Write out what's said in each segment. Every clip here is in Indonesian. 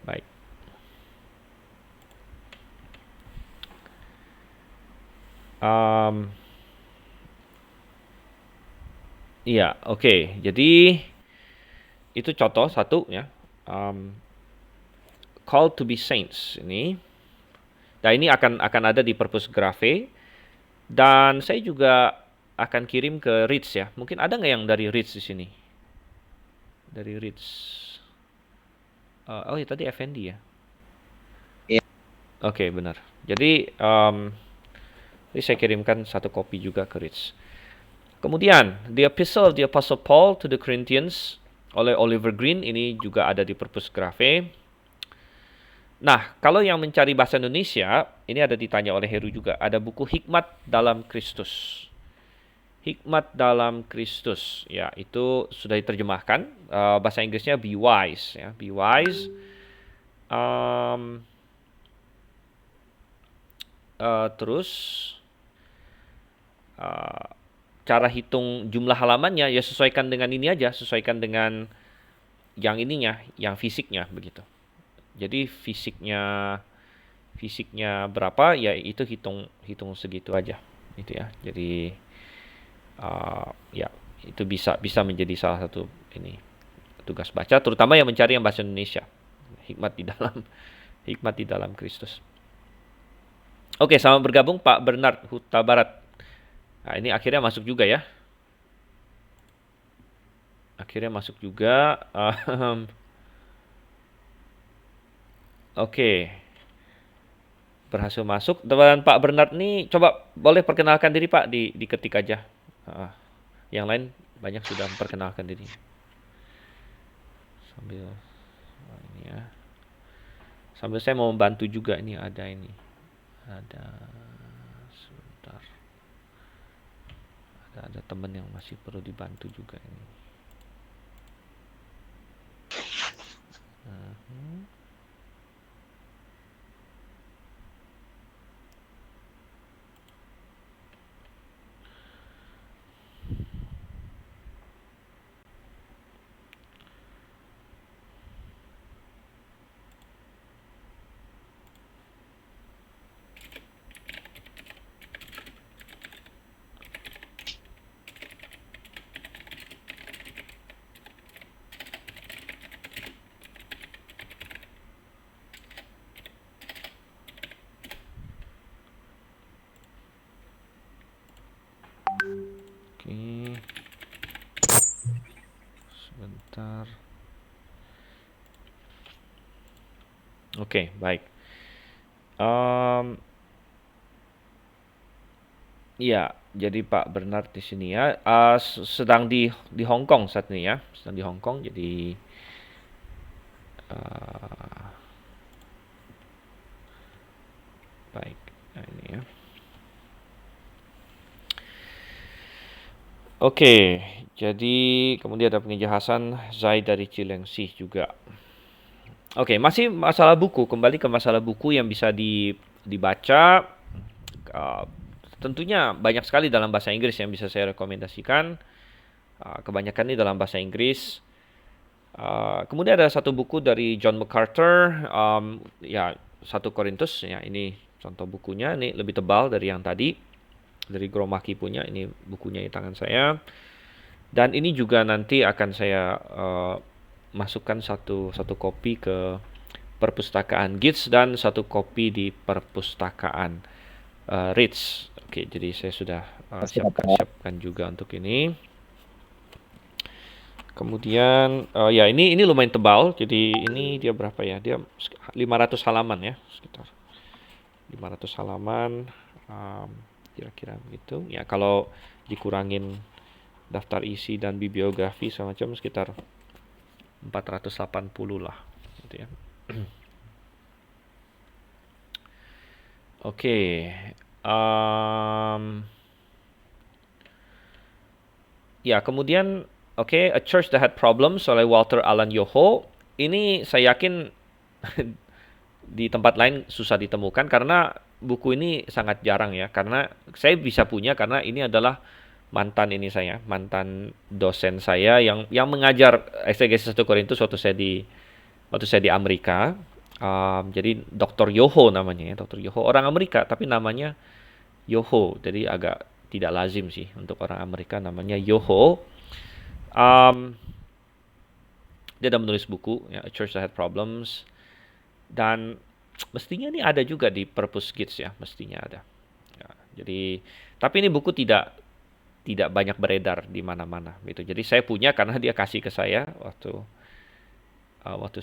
baik. Iya, oke. Jadi itu contoh satu ya. Call to be saints ini. Nah, ini akan ada di Purpose Graphe, dan saya juga akan kirim ke Reach ya. Mungkin ada nggak yang dari Reach di sini? Dari Reach. Oh ya, tadi Effendi ya. Iya. Oke, benar. Jadi saya kirimkan satu kopi juga ke Reach. Kemudian, The Epistle of the Apostle Paul to the Corinthians oleh Oliver Green, ini juga ada di Purpose Graphe. Nah, kalau yang mencari bahasa Indonesia, ini ada ditanya oleh Heru juga. Ada buku Hikmat dalam Kristus. Hikmat dalam Kristus. Ya, itu sudah diterjemahkan. Bahasa Inggrisnya Be Wise. Ya, Be Wise. Terus cara hitung jumlah halamannya ya sesuaikan dengan ini aja, sesuaikan dengan yang ininya, yang fisiknya begitu. Jadi fisiknya berapa ya itu hitung segitu aja gitu ya. Jadi ya itu bisa menjadi salah satu ini tugas baca, terutama yang mencari yang bahasa Indonesia. Hikmat di dalam hikmat di dalam Kristus. Oke, selamat bergabung Pak Bernard Huta Barat. Nah, ini akhirnya masuk juga ya. Akhirnya masuk juga. Oke, berhasil masuk. Dan Pak Bernard nih, coba boleh perkenalkan diri Pak, diketik aja. Yang lain banyak sudah memperkenalkan diri. Sambil ini ya. Sambil saya mau membantu juga, ini ada ini. Ada sebentar. Ada teman yang masih perlu dibantu juga ini. Oke. Sebentar. Oke, baik. Iya, jadi Pak Bernard di sini ya, sedang di Hong Kong saat ini ya, sedang di Hong Kong. Jadi baik, nah, ini ya. Oke, jadi kemudian ada penginjil Hasan Zaid dari Cilengsi juga. Oke, masih masalah buku, kembali ke masalah buku yang bisa dibaca. Uh, Tentunya banyak sekali dalam bahasa Inggris yang bisa saya rekomendasikan. Kebanyakan ini dalam bahasa Inggris. Kemudian ada satu buku dari John MacArthur, ya 1 Korintus. Ya, ini contoh bukunya. Ini lebih tebal dari yang tadi, dari Gromaki punya. Ini bukunya di tangan saya. Dan ini juga nanti akan saya masukkan satu kopi ke perpustakaan Gits dan satu kopi di perpustakaan Ritz. Oke, jadi saya sudah siapkan juga untuk ini. Kemudian ya ini lumayan tebal. Jadi ini dia berapa ya? Dia 500 halaman ya, sekitar 500 halaman, kira-kira begitu. Ya kalau dikurangin daftar isi dan bibliografi semacam sekitar 480 lah gitu ya. Oke. Ya, kemudian A Church That Had Problems oleh Walter Alan Yoho. Ini saya yakin di tempat lain susah ditemukan karena buku ini sangat jarang ya. Karena saya bisa punya karena ini adalah mantan dosen saya yang mengajar eksegesis 1 Korintus waktu saya di Amerika. Jadi Dr. Yoho namanya ya, Dr. Yoho orang Amerika tapi namanya Yoho. Jadi agak tidak lazim sih untuk orang Amerika namanya Yoho. Um, Dia ada menulis buku ya, A Church That Had Problems, dan mestinya ini ada juga di Purpose Kids ya, mestinya ada. Ya, jadi tapi ini buku tidak banyak beredar di mana-mana gitu. Jadi saya punya karena dia kasih ke saya waktu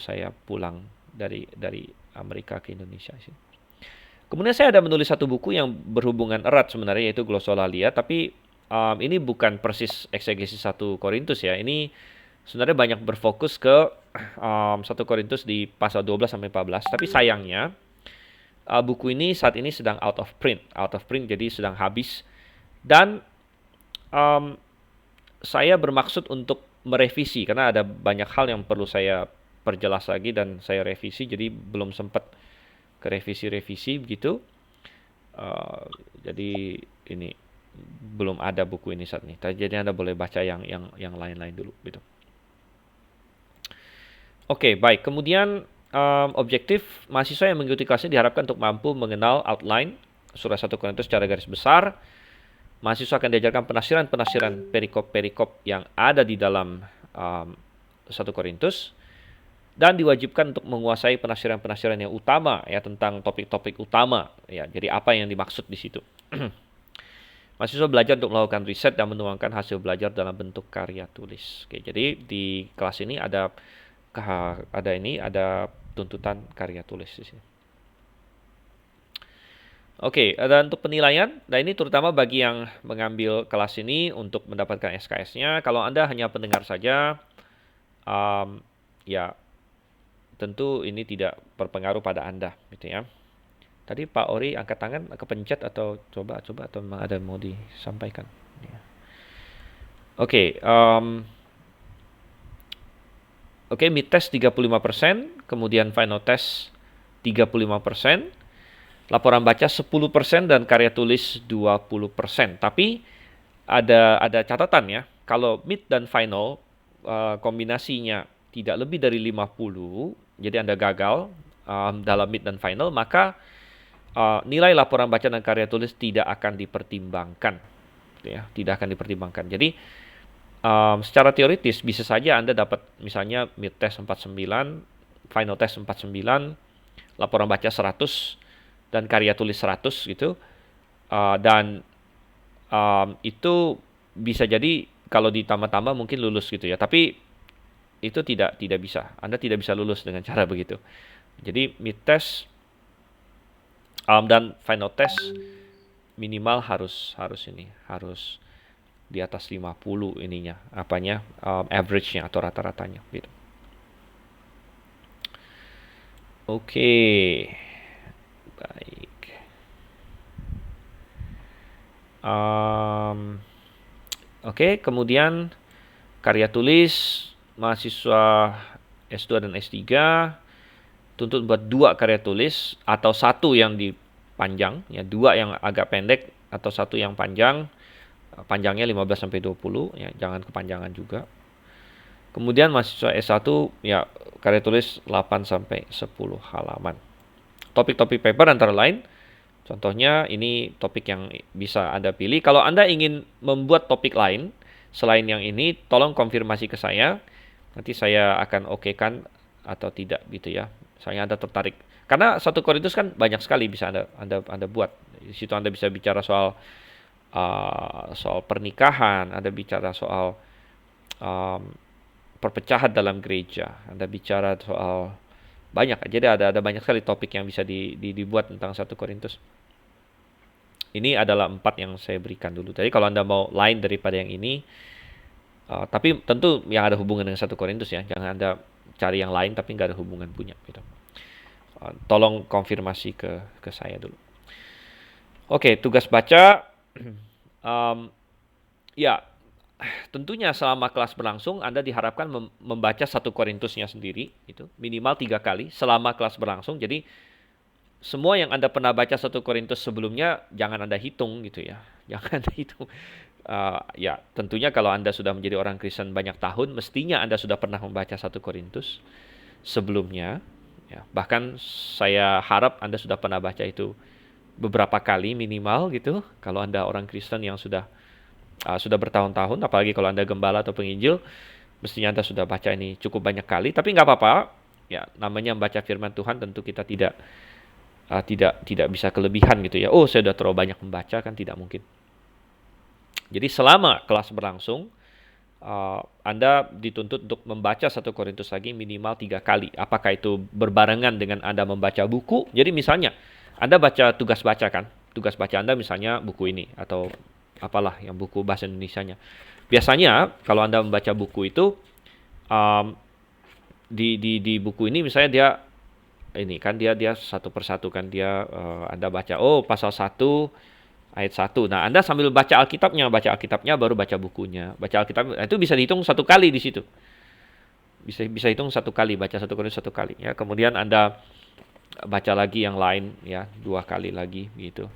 saya pulang dari Amerika ke Indonesia sih. Kemudian saya ada menulis satu buku yang berhubungan erat sebenarnya, yaitu Glossolalia, tapi ini bukan persis eksegesis 1 Korintus ya. Ini sebenarnya banyak berfokus ke 1 Korintus di pasal 12 sampai 14, tapi sayangnya buku ini saat ini sedang out of print, jadi sedang habis, dan um, saya bermaksud untuk merevisi karena ada banyak hal yang perlu saya perjelas lagi dan saya revisi, jadi belum sempat ke revisi begitu. Uh, jadi ini belum ada buku ini saat ini. Jadi Anda boleh baca yang lain-lain dulu gitu. Oke, baik. Kemudian objektif mahasiswa yang mengikuti kelas ini diharapkan untuk mampu mengenal outline surah 1 Korintus secara garis besar. Mahasiswa akan diajarkan penafsiran perikop-perikop yang ada di dalam 1 Korintus, dan diwajibkan untuk menguasai penafsiran-penafsiran yang utama ya, tentang topik-topik utama ya. Jadi apa yang dimaksud di situ. Mahasiswa belajar untuk melakukan riset dan menuangkan hasil belajar dalam bentuk karya tulis. Oke, jadi di kelas ini ada tuntutan karya tulis di sini. Oke, ada untuk penilaian. Nah, ini terutama bagi yang mengambil kelas ini untuk mendapatkan SKS-nya. Kalau Anda hanya pendengar saja, ya tentu ini tidak berpengaruh pada Anda, gitu ya. Tadi Pak Ori angkat tangan, kepencet atau coba atau memang ada mau disampaikan? Ya. Oke, mid test 35%, kemudian final test 35%, laporan baca 10%, dan karya tulis 20%. Tapi ada catatan ya, kalau mid dan final kombinasinya tidak lebih dari 50, jadi Anda gagal dalam mid dan final, maka nilai laporan baca dan karya tulis tidak akan dipertimbangkan. Ya, tidak akan dipertimbangkan. Jadi secara teoritis bisa saja Anda dapat misalnya mid test 49, final test 49, laporan baca 100, dan karya tulis 100 gitu. Dan itu bisa jadi kalau ditambah-tambah mungkin lulus gitu ya. Tapi itu tidak bisa. Anda tidak bisa lulus dengan cara begitu. Jadi mid test dan final test minimal harus di atas 50 ininya, average-nya atau rata-ratanya gitu. Oke. Baik. Oke, kemudian karya tulis mahasiswa S2 dan S3 tuntut buat 2 karya tulis atau 1 yang dipanjang ya, 2 yang agak pendek atau 1 yang panjang. Panjangnya 15 sampai 20 ya, jangan kepanjangan juga. Kemudian mahasiswa S1 ya karya tulis 8 sampai 10 halaman. Topik-topik paper antara lain, contohnya ini topik yang bisa Anda pilih. Kalau Anda ingin membuat topik lain selain yang ini, tolong konfirmasi ke saya. Nanti saya akan okekan atau tidak gitu ya. Misalnya Anda tertarik. Karena 1 Korintus kan banyak sekali bisa Anda buat. Di situ Anda bisa bicara soal pernikahan, Anda bicara soal perpecahan dalam gereja, Anda bicara soal banyak. Jadi ada banyak sekali topik yang bisa dibuat tentang 1 Korintus. Ini adalah 4 yang saya berikan dulu. Jadi kalau Anda mau lain daripada yang ini, tapi tentu yang ada hubungan dengan 1 Korintus ya. Jangan Anda cari yang lain tapi nggak ada hubungan punya gitu. Tolong konfirmasi ke saya dulu. Oke, tugas baca. Ya, tentunya selama kelas berlangsung Anda diharapkan membaca 1 Korintusnya sendiri, itu minimal 3 kali selama kelas berlangsung. Jadi semua yang Anda pernah baca 1 Korintus sebelumnya jangan Anda hitung gitu ya, jangan Anda hitung. Ya, tentunya kalau Anda sudah menjadi orang Kristen banyak tahun, mestinya Anda sudah pernah membaca 1 Korintus sebelumnya. Ya, bahkan saya harap Anda sudah pernah baca itu beberapa kali minimal gitu. Kalau Anda orang Kristen yang sudah bertahun-tahun, apalagi kalau Anda gembala atau penginjil, mestinya Anda sudah baca ini cukup banyak kali. Tapi nggak apa-apa. Ya, namanya membaca firman Tuhan, tentu kita tidak bisa kelebihan gitu ya. Oh, saya sudah terlalu banyak membaca, kan tidak mungkin. Jadi selama kelas berlangsung, Anda dituntut untuk membaca 1 Korintus lagi minimal 3 kali. Apakah itu berbarengan dengan Anda membaca buku? Jadi misalnya, Anda baca tugas baca kan? Tugas baca Anda misalnya buku ini, atau apalah yang buku bahasa Indonesianya. Biasanya, kalau Anda membaca buku itu, um, di buku ini misalnya dia ini kan dia satu persatu kan dia Anda baca pasal 1 ayat 1. Nah, Anda sambil baca Alkitabnya baru baca bukunya. Baca Alkitab itu bisa dihitung 1 kali di situ. Bisa hitung 1 kali, baca 1 Korintus 1 kali ya. Kemudian Anda baca lagi yang lain ya, 2 kali lagi gitu.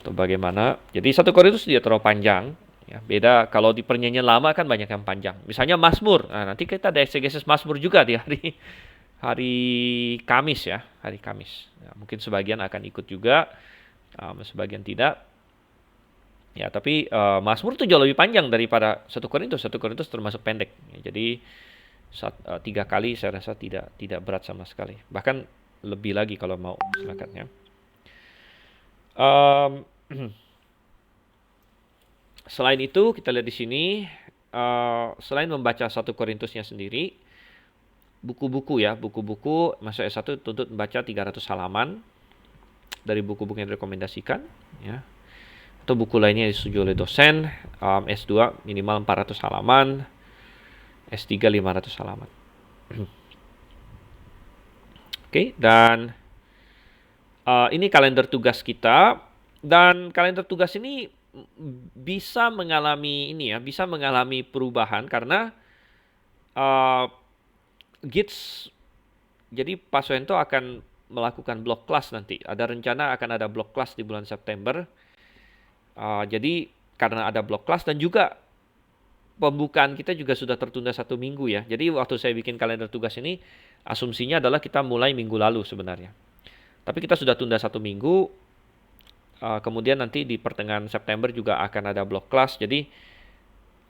Atau bagaimana? Jadi 1 Korintus dia terlalu panjang ya. Beda kalau di perjanjian lama kan banyak yang panjang. Misalnya Mazmur. Nah, nanti kita ada eksegesis Mazmur juga di hari Kamis ya, hari Kamis. Ya, mungkin sebagian akan ikut juga, sebagian tidak. Ya, tapi Mazmur itu jauh lebih panjang daripada 1 Korintus. 1 Korintus termasuk pendek. Ya, jadi 3 kali saya rasa tidak berat sama sekali. Bahkan lebih lagi kalau mau, silakan ya. Selain itu kita lihat di sini, selain membaca 1 Korintusnya sendiri, buku-buku masuk S1 tuntut membaca 300 halaman dari buku-buku yang direkomendasikan ya. Atau buku lainnya disetujui oleh dosen. S2 minimal 400 halaman, S3 500 halaman. Oke, dan ini kalender tugas kita, dan kalender tugas ini bisa mengalami perubahan karena Gids. Jadi Pak Suento akan melakukan blog class nanti. Ada rencana akan ada blog class di bulan September. Jadi karena ada blog class dan juga pembukaan kita juga sudah tertunda 1 minggu ya. Jadi waktu saya bikin kalender tugas ini, asumsinya adalah kita mulai minggu lalu sebenarnya. Tapi kita sudah tunda 1 minggu. Kemudian nanti di pertengahan September juga akan ada blog class. Jadi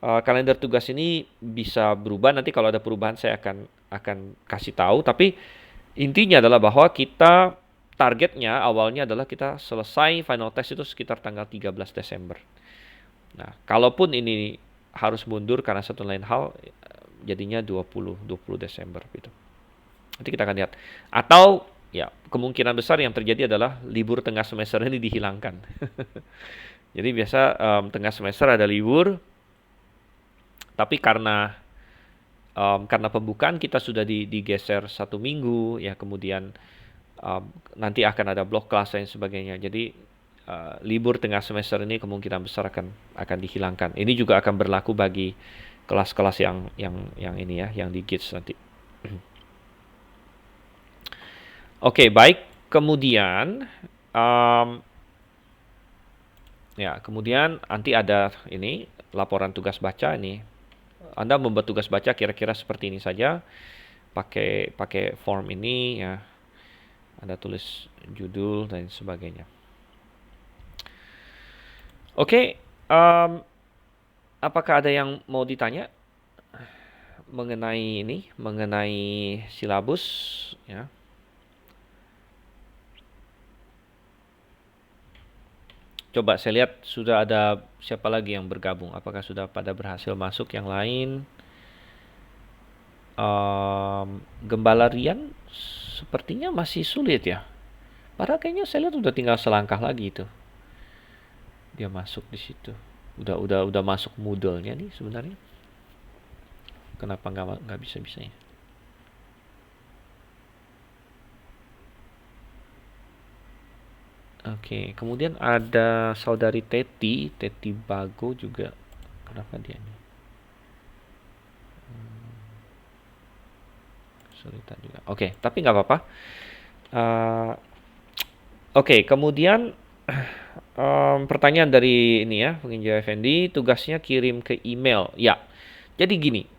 kalender tugas ini bisa berubah. Nanti kalau ada perubahan saya akan kasih tahu. Tapi intinya adalah bahwa kita targetnya awalnya adalah kita selesai final test itu sekitar tanggal 13 Desember. Nah, kalaupun ini harus mundur karena satu lain hal, jadinya 20 Desember gitu. Nanti kita akan lihat. Atau ya, kemungkinan besar yang terjadi adalah libur tengah semester ini dihilangkan. Jadi biasa tengah semester ada libur, tapi karena pembukaan kita sudah digeser 1 minggu, ya kemudian nanti akan ada blog kelas dan sebagainya. Jadi libur tengah semester ini kemungkinan besar akan dihilangkan. Ini juga akan berlaku bagi kelas-kelas yang ini ya, yang di Gids nanti. Oke, baik. Kemudian kemudian nanti ada ini laporan tugas baca ini. Anda membuat tugas baca kira-kira seperti ini saja. Pakai form ini ya. Anda tulis judul dan sebagainya. Oke, apakah ada yang mau ditanya mengenai silabus ya? Coba saya lihat sudah ada siapa lagi yang bergabung. Apakah sudah pada berhasil masuk yang lain? Gembala Rian sepertinya masih sulit ya. Padahal kayaknya saya lihat udah tinggal selangkah lagi itu. Dia masuk di situ. Udah masuk Moodle-nya nih sebenarnya. Kenapa nggak bisa-bisanya? Oke, kemudian ada saudari Teti Bago juga. Kenapa dia nih? Kesulitan juga. Oke, tapi nggak apa-apa. Oke, kemudian pertanyaan dari ini ya, penginjil Effendi, tugasnya kirim ke email. Ya, jadi gini,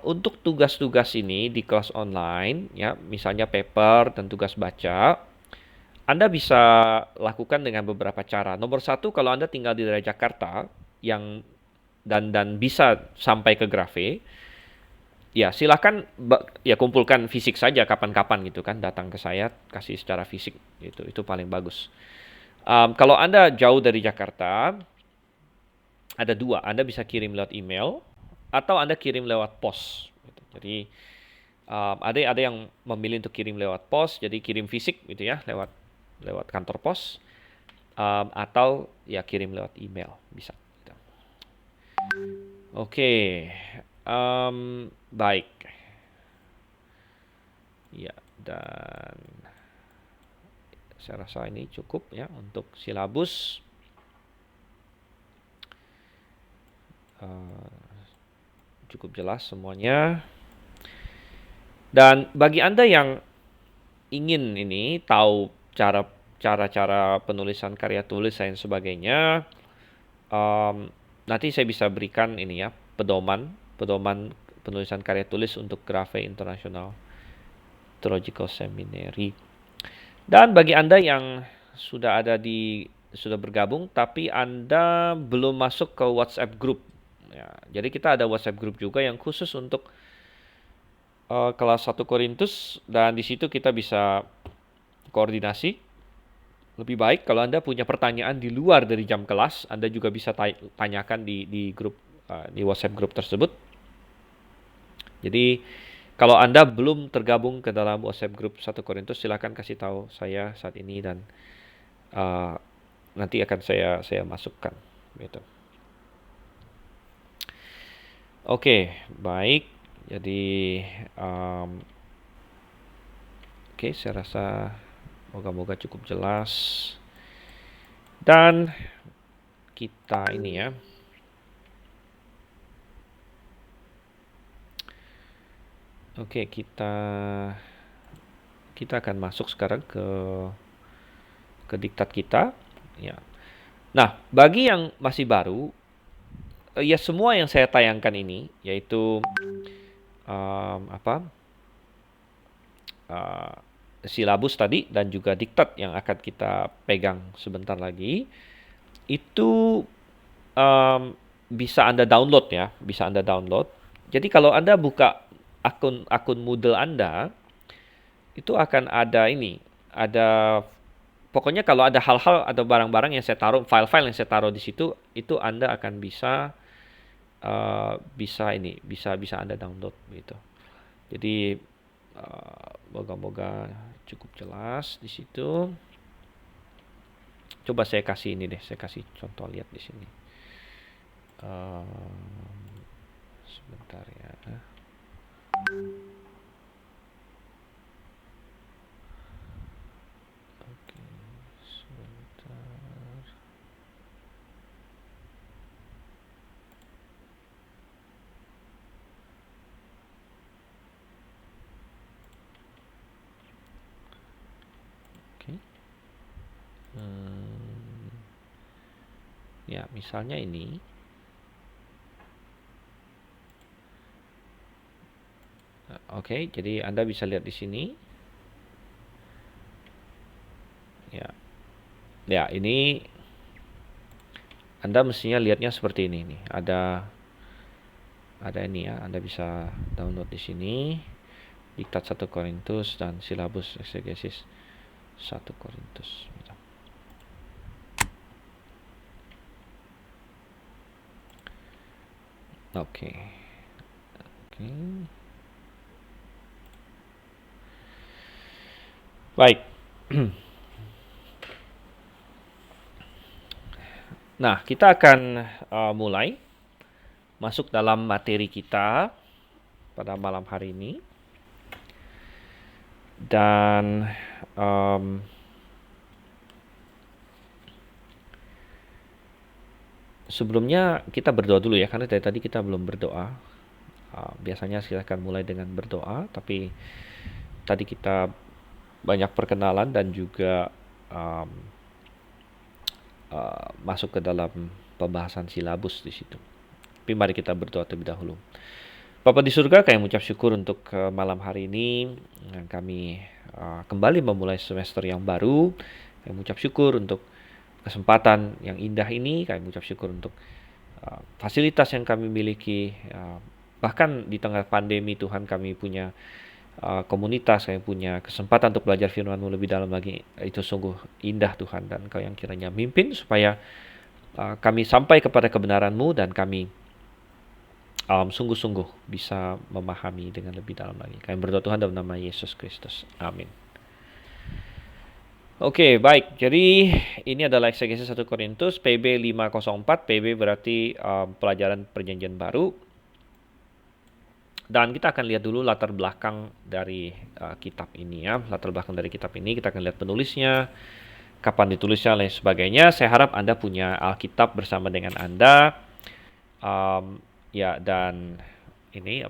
Untuk tugas-tugas ini di kelas online, ya, misalnya paper dan tugas baca, Anda bisa lakukan dengan beberapa cara. Nomor satu, kalau Anda tinggal di daerah Jakarta, yang dan bisa sampai ke Grave, ya silakan ya kumpulkan fisik saja kapan-kapan gitu kan, datang ke saya kasih secara fisik gitu, itu paling bagus. Kalau Anda jauh dari Jakarta, ada dua, Anda bisa kirim lewat email atau Anda kirim lewat pos gitu. Jadi ada yang memilih untuk kirim lewat pos, jadi kirim fisik gitu ya, lewat lewat kantor pos, atau ya kirim lewat email bisa gitu. Oke, baik ya, dan saya rasa ini cukup ya untuk silabus. Cukup jelas semuanya. Dan bagi Anda yang ingin ini tahu cara-cara penulisan karya tulis dan sebagainya, nanti saya bisa berikan ini ya, pedoman penulisan karya tulis untuk Grave International Theological Seminary. Dan bagi Anda yang sudah bergabung tapi Anda belum masuk ke WhatsApp group, ya, jadi kita ada WhatsApp group juga yang khusus untuk kelas 1 Korintus, dan di situ kita bisa koordinasi. Lebih baik kalau Anda punya pertanyaan di luar dari jam kelas, Anda juga bisa tanyakan di grup di WhatsApp group tersebut. Jadi kalau Anda belum tergabung ke dalam WhatsApp group 1 Korintus, silakan kasih tahu saya saat ini dan nanti akan saya masukkan gitu. Oke, baik. Jadi oke, saya rasa moga-moga cukup jelas. Dan kita ini ya. Oke, kita akan masuk sekarang ke diktat kita, ya. Nah, bagi yang masih baru, ya semua yang saya tayangkan ini yaitu silabus tadi dan juga diktat yang akan kita pegang sebentar lagi, itu bisa Anda download ya, bisa Anda download. Jadi kalau Anda buka akun Moodle Anda, itu akan ada pokoknya kalau ada hal-hal atau barang-barang yang saya taruh, file-file yang saya taruh di situ, itu Anda akan bisa bisa Anda download gitu. Jadi moga-moga cukup jelas di situ. Coba saya kasih ini deh, saya kasih contoh, lihat di sini. Sebentar ya. Oke, sebentar. Oke. Ya, misalnya ini. Oke, jadi Anda bisa lihat di sini. Ya. Ya, ini Anda mestinya lihatnya seperti ini nih. Ada ini ya, Anda bisa download di sini. Diktat 1 Korintus dan silabus eksegesis 1 Korintus. Oke. Baik. Nah, kita akan mulai masuk dalam materi kita pada malam hari ini. Dan sebelumnya kita berdoa dulu ya, karena dari tadi kita belum berdoa. Biasanya silakan mulai dengan berdoa, tapi tadi kita banyak perkenalan dan juga masuk ke dalam pembahasan silabus di situ. Tapi mari kita berdoa terlebih dahulu. Bapa di surga, kami mengucap syukur untuk malam hari ini. Kami kembali memulai semester yang baru. Kami mengucap syukur untuk kesempatan yang indah ini. Kami mengucap syukur untuk fasilitas yang kami miliki. Bahkan di tengah pandemi, Tuhan, kami punya komunitas, kami punya kesempatan untuk belajar firman-Mu lebih dalam lagi. Itu sungguh indah, Tuhan, dan Kau yang kiranya mimpin supaya kami sampai kepada kebenaran-Mu dan kami sungguh-sungguh bisa memahami dengan lebih dalam lagi. Kami berdoa Tuhan dalam nama Yesus Kristus. Amin. Oke, baik. Jadi ini adalah eksegesis 1 Korintus PB 504. PB berarti pelajaran perjanjian baru. Dan kita akan lihat dulu latar belakang dari kitab ini ya. Latar belakang dari kitab ini kita akan lihat penulisnya, kapan ditulisnya, lain sebagainya. Saya harap Anda punya Alkitab bersama dengan Anda. Ya, dan ini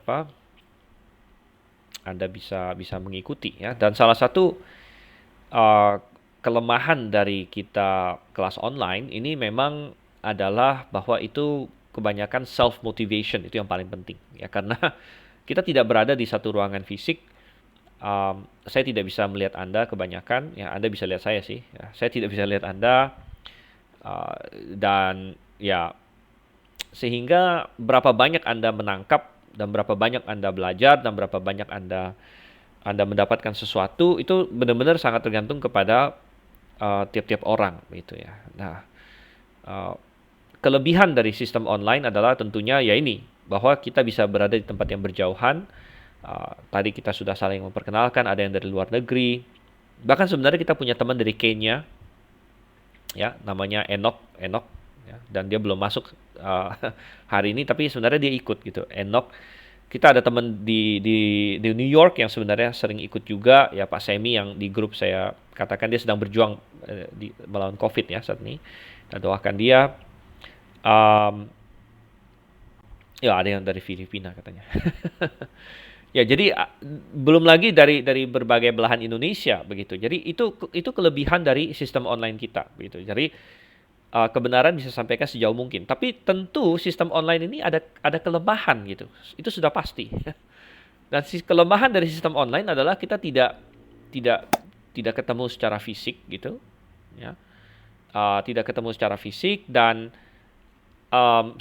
Anda bisa mengikuti ya. Dan salah satu kelemahan dari kita kelas online ini memang adalah bahwa itu kebanyakan self motivation, itu yang paling penting ya, karena kita tidak berada di satu ruangan fisik. Saya tidak bisa melihat Anda kebanyakan ya. Anda bisa lihat saya sih ya. Saya tidak bisa lihat Anda dan ya, sehingga berapa banyak Anda menangkap dan berapa banyak Anda belajar dan berapa banyak Anda mendapatkan sesuatu itu benar-benar sangat tergantung kepada tiap-tiap orang gitu ya. Nah, kelebihan dari sistem online adalah tentunya ya ini, bahwa kita bisa berada di tempat yang berjauhan. Tadi kita sudah saling memperkenalkan, ada yang dari luar negeri. Bahkan sebenarnya kita punya teman dari Kenya ya, namanya Enoch ya, dan dia belum masuk hari ini, tapi sebenarnya dia ikut gitu. Enoch, kita ada teman di New York yang sebenarnya sering ikut juga ya, Pak Semi, yang di grup saya katakan dia sedang berjuang melawan COVID ya saat ini. Kita doakan dia. Ya, ada yang dari Filipina katanya. Ya, jadi belum lagi dari berbagai belahan Indonesia begitu. Jadi itu kelebihan dari sistem online kita begitu. Jadi kebenaran bisa sampaikan sejauh mungkin. Tapi tentu sistem online ini ada kelemahan gitu. Itu sudah pasti. Dan kelemahan dari sistem online adalah kita tidak ketemu secara fisik gitu, ya. Tidak ketemu secara fisik, dan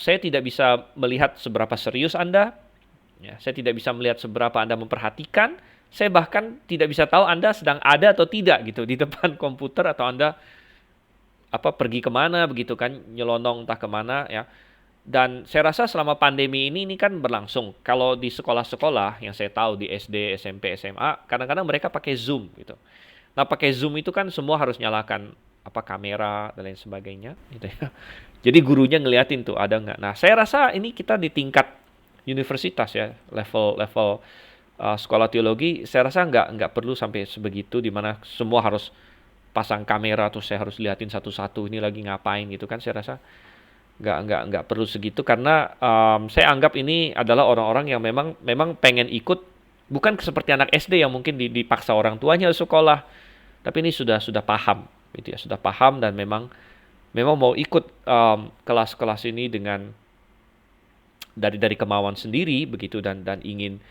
saya tidak bisa melihat seberapa serius Anda. Ya, saya tidak bisa melihat seberapa Anda memperhatikan. Saya bahkan tidak bisa tahu Anda sedang ada atau tidak gitu di depan komputer, atau Anda pergi kemana begitu kan, nyelonong entah kemana ya. Dan saya rasa selama pandemi ini kan berlangsung. Kalau di sekolah-sekolah yang saya tahu di SD, SMP, SMA, kadang-kadang mereka pakai Zoom gitu. Nah, pakai Zoom itu kan semua harus nyalakan kamera dan lain sebagainya gitu ya. Jadi gurunya ngeliatin tuh ada nggak. Nah, saya rasa ini kita di tingkat universitas ya, level sekolah teologi, saya rasa nggak perlu sampai sebegitu di mana semua harus pasang kamera terus saya harus liatin satu-satu ini lagi ngapain gitu kan. Saya rasa nggak perlu segitu, karena saya anggap ini adalah orang-orang yang memang pengen ikut, bukan seperti anak SD yang mungkin dipaksa orang tuanya sekolah, tapi ini sudah paham gitu ya, sudah paham dan memang mau ikut kelas-kelas ini dengan dari kemauan sendiri begitu, dan ingin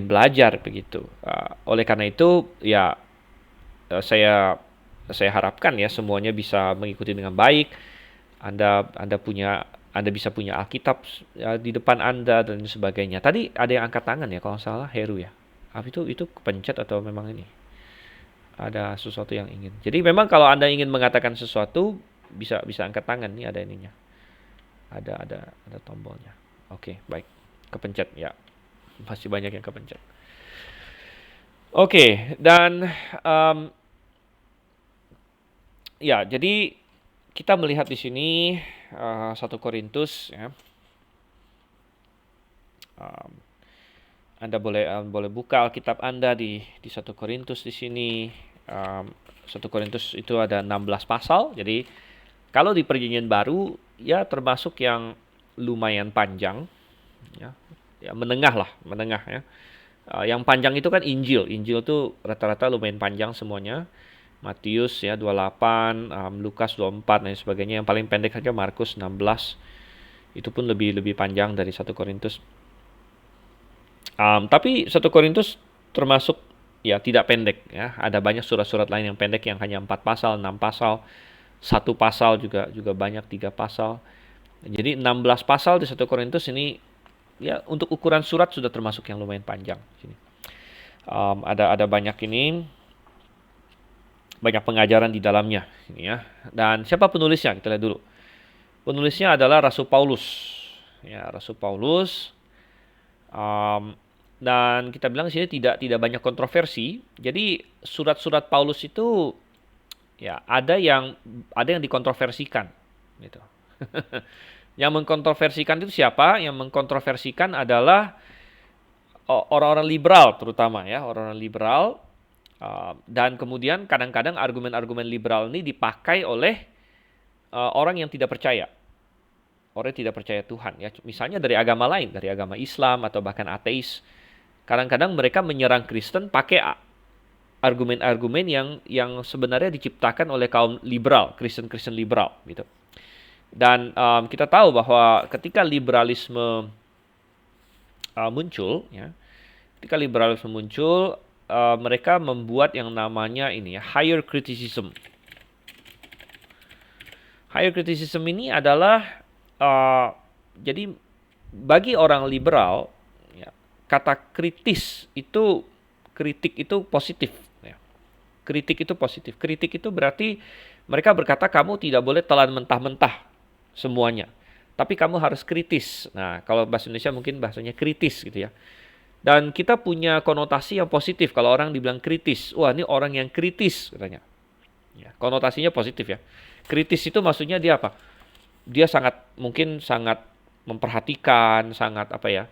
belajar begitu. Oleh karena itu ya, saya harapkan ya semuanya bisa mengikuti dengan baik. Anda bisa punya Alkitab ya, di depan Anda dan sebagainya. Tadi ada yang angkat tangan ya, kalau nggak salah Heru ya. Itu kepencet atau memang ini ada sesuatu yang ingin. Jadi memang kalau Anda ingin mengatakan sesuatu bisa angkat tangan, nih ada ininya. Ada tombolnya. Oke, baik. Kepencet ya. Masih banyak yang kepencet. Oke, dan ya, jadi kita melihat di sini 1 Korintus ya. Anda boleh buka Alkitab Anda di 1 Korintus di sini. 1 Korintus itu ada 16 pasal. Jadi kalau di Perjanjian Baru ya termasuk yang lumayan panjang ya. Ya menengah ya. Yang panjang itu kan Injil tuh rata-rata lumayan panjang semuanya. Matius ya 28, Lukas 24 dan sebagainya. Yang paling pendek saja Markus 16. Itu pun lebih panjang dari 1 Korintus. Tapi 1 Korintus termasuk ya tidak pendek ya. Ada banyak surat-surat lain yang pendek yang hanya 4 pasal, 6 pasal, 1 pasal juga banyak 3 pasal. Jadi 16 pasal di 1 Korintus ini ya untuk ukuran surat sudah termasuk yang lumayan panjang. Sini. Ada banyak ini, banyak pengajaran di dalamnya ini ya. Dan siapa penulisnya? Kita lihat dulu. Penulisnya adalah Rasul Paulus. Ya, Rasul Paulus. Dan kita bilang di sini tidak banyak kontroversi. Jadi surat-surat Paulus itu ya ada yang dikontroversikan gitu. Yang mengkontroversikan itu siapa? Yang mengkontroversikan adalah orang-orang liberal terutama ya, orang-orang liberal. Dan kemudian kadang-kadang argumen-argumen liberal ini dipakai oleh orang yang tidak percaya. Orang yang tidak percaya Tuhan ya. Misalnya dari agama lain, dari agama Islam atau bahkan ateis. Kadang-kadang mereka menyerang Kristen pakai argumen-argumen yang sebenarnya diciptakan oleh kaum liberal, Kristen-Kristen liberal gitu. Dan kita tahu bahwa ketika liberalisme muncul, ya, mereka membuat yang namanya ini ya, higher criticism. Higher criticism ini adalah jadi bagi orang liberal, ya, kata kritik itu positif. Ya. Kritik itu positif. Kritik itu berarti mereka berkata kamu tidak boleh telan mentah-mentah semuanya. Tapi kamu harus kritis. Nah, kalau bahasa Indonesia mungkin bahasanya kritis gitu ya. Dan kita punya konotasi yang positif kalau orang dibilang kritis. Wah, ini orang yang kritis katanya. Ya, konotasinya positif ya. Kritis itu maksudnya dia apa? Dia mungkin sangat memperhatikan, sangat apa ya?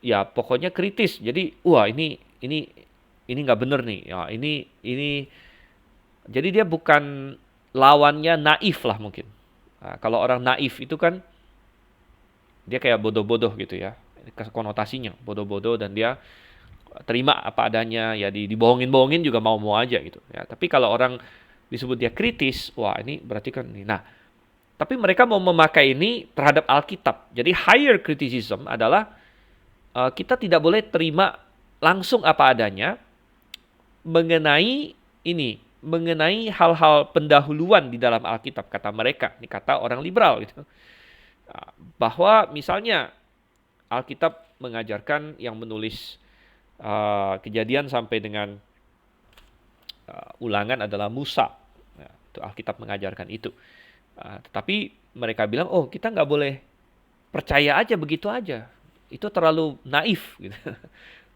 Ya pokoknya kritis. Jadi, wah ini nggak bener nih. Ya, ini. Jadi dia bukan lawannya naif lah mungkin. Nah, kalau orang naif itu kan dia kayak bodoh-bodoh gitu ya. Konotasinya bodoh-bodoh dan dia terima apa adanya ya, dibohongin-bohongin juga mau-mau aja gitu ya. Tapi kalau orang disebut dia kritis, wah ini berarti kan ini. Nah, tapi mereka mau memakai ini terhadap Alkitab. Jadi higher criticism adalah kita tidak boleh terima langsung apa adanya mengenai hal-hal pendahuluan di dalam Alkitab, kata mereka. Ini kata orang liberal gitu. Bahwa misalnya Alkitab mengajarkan yang menulis Kejadian sampai dengan Ulangan adalah Musa. Nah, itu Alkitab mengajarkan itu. Tetapi mereka bilang, oh kita nggak boleh percaya aja begitu aja. Itu terlalu naif, gitu.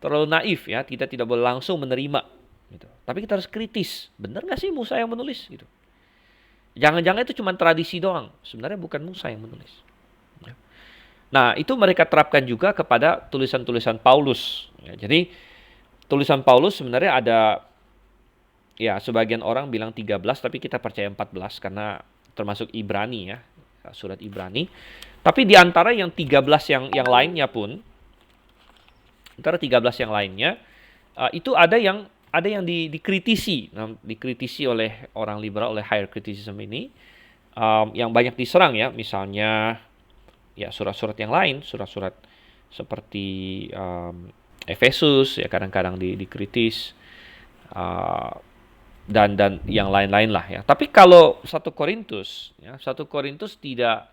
Terlalu naif ya. Kita tidak boleh langsung menerima. Gitu. Tapi kita harus kritis. Benar nggak sih Musa yang menulis? Gitu. Jangan-jangan itu cuma tradisi doang. Sebenarnya bukan Musa yang menulis. Nah, itu mereka terapkan juga kepada tulisan-tulisan Paulus. Ya, jadi, tulisan Paulus sebenarnya ada, ya sebagian orang bilang 13, tapi kita percaya 14 karena termasuk Ibrani ya, surat Ibrani. Tapi di antara yang 13 yang lainnya pun, antara 13 yang lainnya, itu ada yang dikritisi. Dikritisi oleh orang liberal, oleh higher criticism ini, yang banyak diserang ya, misalnya ya surat-surat yang lain, surat-surat seperti Efesus ya kadang-kadang dikritis dan yang lain-lain lah ya. Tapi kalau 1 Korintus ya, 1 Korintus tidak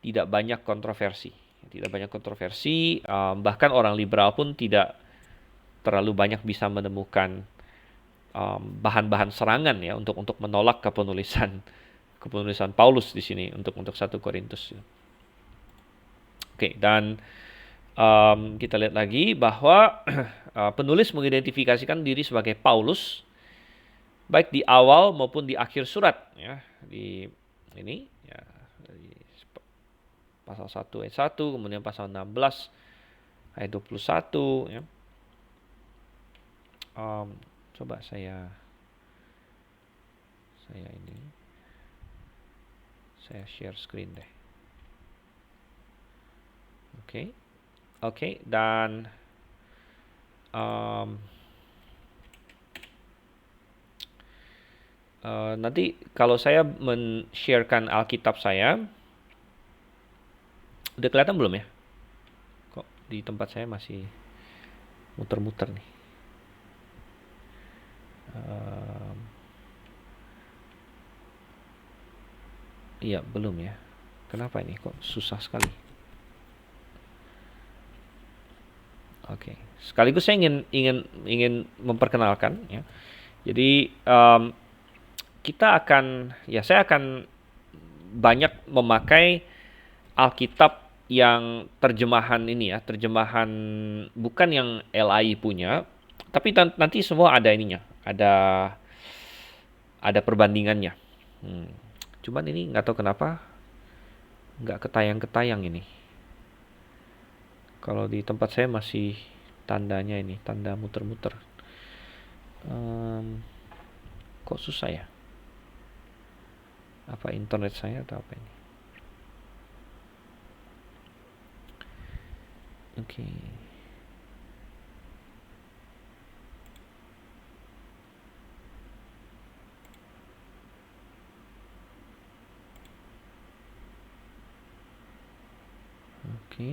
banyak kontroversi. Tidak banyak kontroversi, bahkan orang liberal pun tidak terlalu banyak bisa menemukan bahan-bahan serangan ya untuk menolak kepenulisan Paulus di sini untuk 1 Korintus. Oke, dan kita lihat lagi bahwa penulis mengidentifikasikan diri sebagai Paulus baik di awal maupun di akhir surat ya. Di ini ya, di pasal 1 ayat 1, kemudian pasal 16 ayat 21 ya. Coba saya share screen deh. Oke, dan nanti kalau saya men-sharekan Alkitab saya, udah kelihatan belum ya? Kok di tempat saya masih muter-muter nih. Iya, belum ya. Kenapa ini kok susah sekali? Oke. Sekaligus saya ingin memperkenalkan ya. Jadi saya akan banyak memakai Alkitab yang terjemahan ini ya, terjemahan bukan yang LAI punya, tapi nanti semua ada ininya, ada perbandingannya. Cuman ini nggak tahu kenapa nggak ketayang ini. Kalau di tempat saya masih tandanya ini, tanda muter-muter. Kok susah ya? Apa internet saya atau apa ini? Oke. Oke.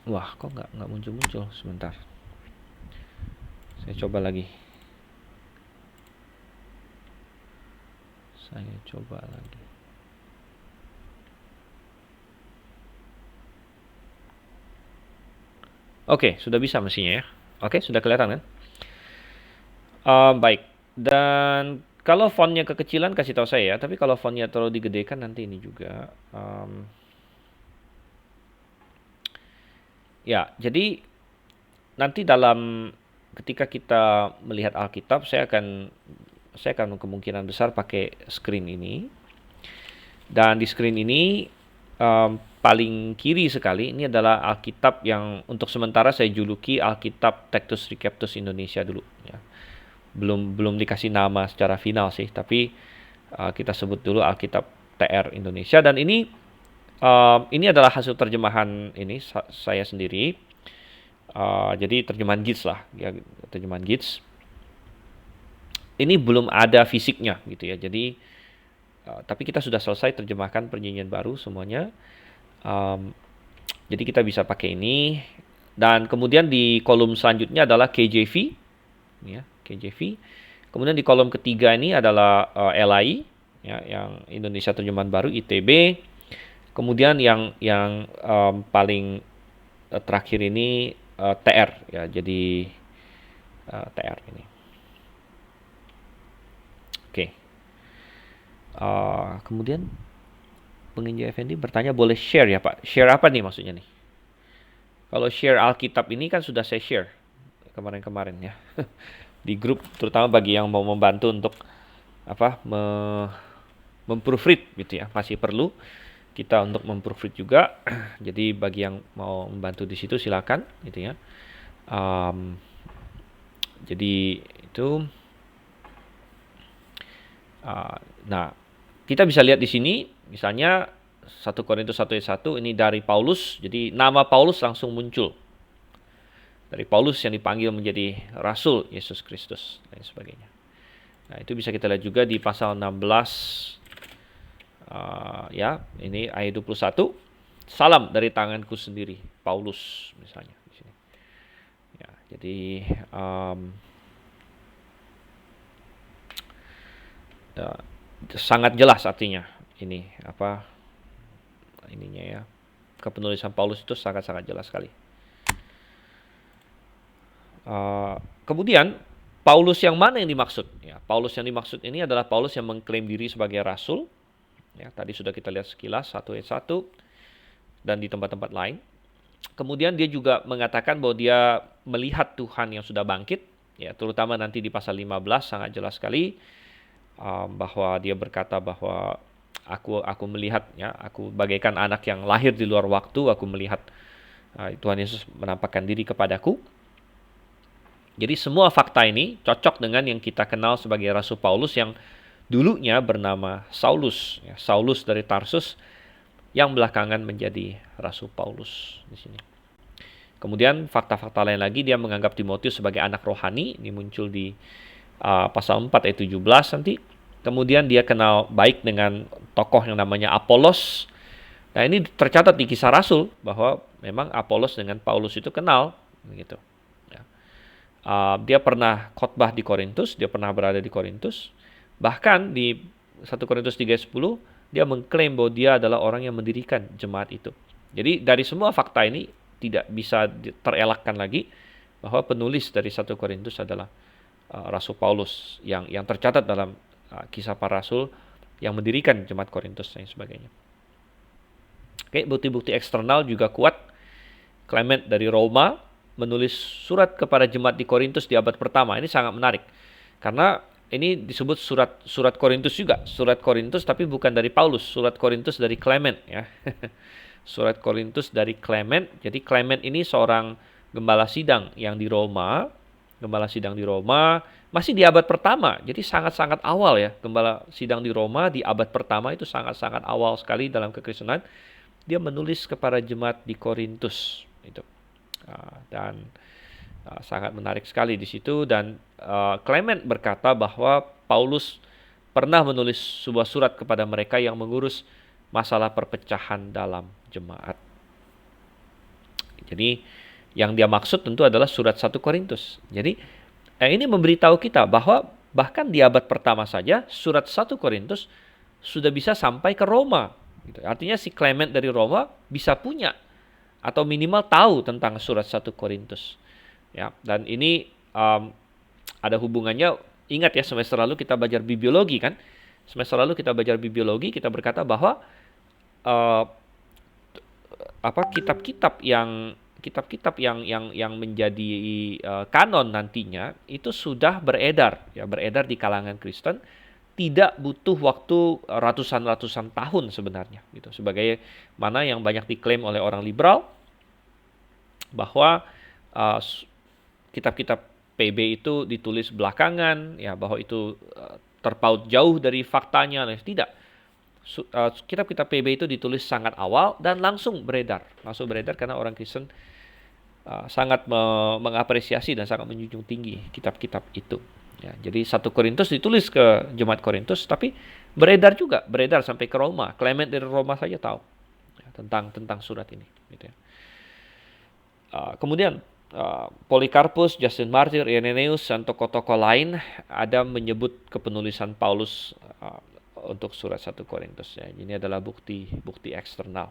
Wah, kok nggak muncul-muncul? Sebentar. Saya coba lagi. Oke, sudah bisa mestinya ya. Oke, sudah kelihatan kan? Baik. Dan kalau fontnya kekecilan kasih tahu saya ya. Tapi kalau fontnya terlalu digedekan nanti ini juga. Ya, jadi nanti ketika kita melihat Alkitab, saya akan kemungkinan besar pakai screen ini. Dan di screen ini paling kiri sekali ini adalah Alkitab yang untuk sementara saya juluki Alkitab Tectus Recaptus Indonesia dulu ya. Belum dikasih nama secara final sih, tapi kita sebut dulu Alkitab TR Indonesia. Dan ini adalah hasil terjemahan ini saya sendiri. Jadi terjemahan Gids lah ya, terjemahan Gids. Ini belum ada fisiknya gitu ya. Jadi tapi kita sudah selesai terjemahkan Perjanjian Baru semuanya. Jadi kita bisa pakai ini. Dan kemudian di kolom selanjutnya adalah KJV ya, KJV. Kemudian di kolom ketiga ini adalah LAI ya, yang Indonesia Terjemahan Baru ITB. Kemudian yang paling terakhir ini TR ya, jadi TR ini. Oke. Kemudian penginjil Effendi bertanya boleh share ya Pak? Share apa nih maksudnya nih? Kalau share Alkitab ini kan sudah saya share kemarin-kemarin ya di grup, terutama bagi yang mau membantu untuk memproofread gitu ya, masih perlu kita untuk memproofread juga. Jadi bagi yang mau membantu di situ silakan gitu ya. Jadi itu nah, kita bisa lihat di sini misalnya 1 Korintus 1 ayat 1 ini dari Paulus. Jadi nama Paulus langsung muncul. Dari Paulus yang dipanggil menjadi rasul Yesus Kristus dan sebagainya. Nah, itu bisa kita lihat juga di pasal 16 ya, ini ayat 21. Salam dari tanganku sendiri, Paulus misalnya di sini. Ya, jadi sangat jelas artinya ini ininya ya. Kepenulisan Paulus itu sangat-sangat jelas sekali. Kemudian Paulus yang mana yang dimaksud? Ya, Paulus yang dimaksud ini adalah Paulus yang mengklaim diri sebagai rasul. Ya, tadi sudah kita lihat sekilas 1 ayat 1 dan di tempat-tempat lain. Kemudian dia juga mengatakan bahwa dia melihat Tuhan yang sudah bangkit. Ya, terutama nanti di pasal 15 sangat jelas sekali bahwa dia berkata bahwa aku melihat ya, aku bagaikan anak yang lahir di luar waktu, aku melihat Tuhan Yesus menampakkan diri kepadaku. Jadi semua fakta ini cocok dengan yang kita kenal sebagai Rasul Paulus yang dulunya bernama Saulus, ya, Saulus dari Tarsus, yang belakangan menjadi Rasul Paulus di sini. Kemudian fakta-fakta lain lagi, dia menganggap Timotius sebagai anak rohani. Ini muncul di pasal 4 ayat 17 nanti. Kemudian dia kenal baik dengan tokoh yang namanya Apolos. Nah, ini tercatat di Kisah Rasul bahwa memang Apolos dengan Paulus itu kenal gitu. Ya. Dia pernah khotbah di Korintus, dia pernah berada di Korintus. Bahkan di 1 Korintus 3:10 dia mengklaim bahwa dia adalah orang yang mendirikan jemaat itu. Jadi dari semua fakta ini tidak bisa terelakkan lagi bahwa penulis dari 1 Korintus adalah Rasul Paulus yang tercatat dalam Kisah Para Rasul yang mendirikan jemaat Korintus dan sebagainya. Oke, bukti-bukti eksternal juga kuat. Clement dari Roma menulis surat kepada jemaat di Korintus di abad pertama. Ini sangat menarik karena ini disebut surat Korintus juga, surat Korintus tapi bukan dari Paulus, surat Korintus dari Clement ya. Surat Korintus dari Clement. Jadi Clement ini seorang gembala sidang yang di Roma, masih di abad pertama. Jadi sangat-sangat awal ya, gembala sidang di Roma di abad pertama itu sangat-sangat awal sekali dalam kekristenan. Dia menulis kepada jemaat di Korintus itu. Dan sangat menarik sekali di situ, dan Clement berkata bahwa Paulus pernah menulis sebuah surat kepada mereka yang mengurus masalah perpecahan dalam jemaat. Jadi yang dia maksud tentu adalah surat 1 Korintus. Jadi ini memberitahu kita bahwa bahkan di abad pertama saja surat 1 Korintus sudah bisa sampai ke Roma. Artinya si Clement dari Roma bisa punya atau minimal tahu tentang surat 1 Korintus. Ya, dan ini ada hubungannya. Ingat ya, semester lalu kita belajar bibliologi kan? Kita berkata bahwa kitab-kitab yang menjadi kanon nantinya itu sudah beredar di kalangan Kristen, tidak butuh waktu ratusan tahun sebenarnya gitu. Sebagai mana yang banyak diklaim oleh orang liberal bahwa kitab-kitab PB itu ditulis belakangan ya, bahwa itu terpaut jauh dari faktanya. Tidak. Kitab-kitab PB itu ditulis sangat awal dan langsung beredar karena orang Kristen sangat mengapresiasi dan sangat menjunjung tinggi kitab-kitab itu. Ya, jadi 1 Korintus ditulis ke jemaat Korintus, tapi beredar sampai ke Roma. Clement dari Roma saja tahu ya, tentang surat ini. Gitu ya. Kemudian Polycarpus, Justin Martyr, Irenaeus, dan tokoh-tokoh lain ada menyebut kepenulisan Paulus untuk surat 1 Korintus. Ya. Ini adalah bukti eksternal.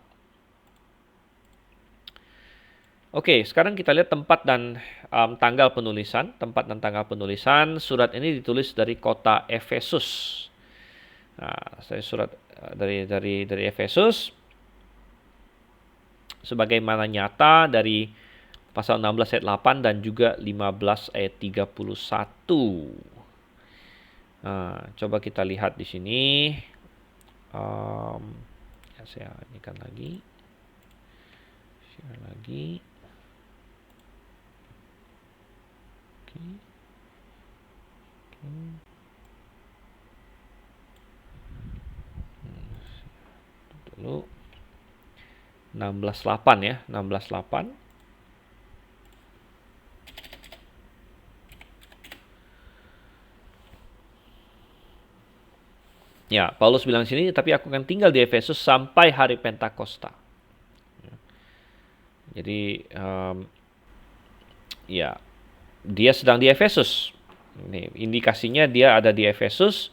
Oke, sekarang kita lihat tempat dan tanggal penulisan. Surat ini ditulis dari kota Efesus. Nah, saya surat dari Efesus sebagaimana nyata dari pasal 16 ayat 8 dan juga 15 ayat 31. Nah, coba kita lihat di sini. Saya inikan lagi. Share lagi. Oke. Dulu 16:8 ya, 16:8. Ya, Paulus bilang sini, tapi aku akan tinggal di Efesus sampai hari Pentakosta. Jadi, ya, dia sedang di Efesus. Ini indikasinya dia ada di Efesus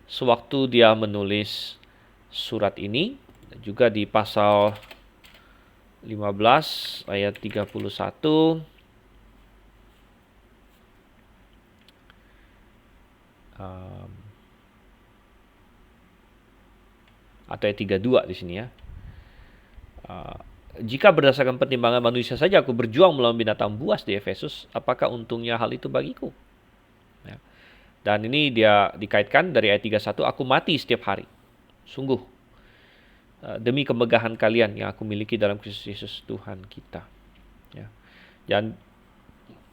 sewaktu dia menulis surat ini. Juga di pasal 15 ayat 31. Atau ayat 32 di sini ya. Jika berdasarkan pertimbangan manusia saja aku berjuang melawan binatang buas di Efesus, apakah untungnya hal itu bagiku? Ya. Dan ini dia dikaitkan dari ayat 31, aku mati setiap hari. Sungguh. Demi kemegahan kalian yang aku miliki dalam Kristus Yesus Tuhan kita. Ya. Dan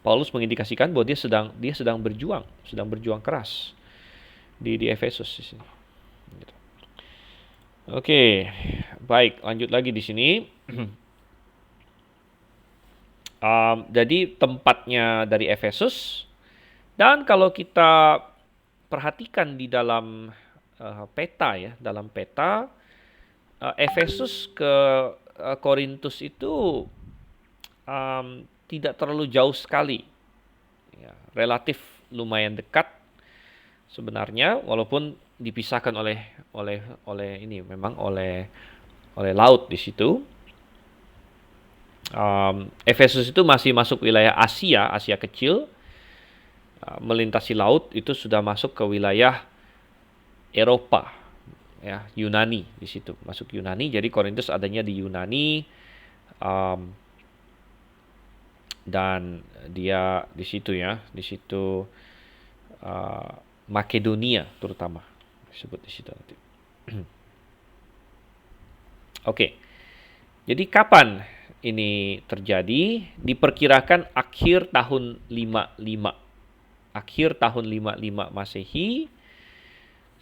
Paulus mengindikasikan bahwa dia sedang berjuang keras di Efesus di sini. Gitu. Oke, baik, lanjut lagi di sini. Jadi tempatnya dari Efesus, dan kalau kita perhatikan di dalam peta ya, dalam peta Efesus ke Korintus itu tidak terlalu jauh sekali, ya, relatif lumayan dekat sebenarnya, walaupun dipisahkan oleh ini memang oleh laut di situ. Efesus itu masih masuk wilayah Asia kecil, melintasi laut itu sudah masuk ke wilayah Eropa, ya, Yunani di situ, masuk Yunani. Jadi Korintus adanya di Yunani, dan dia di situ ya, di situ Makedonia terutama disebut di situ nanti. Oke. Jadi kapan ini terjadi? Diperkirakan akhir tahun 55. Akhir tahun 55 Masehi,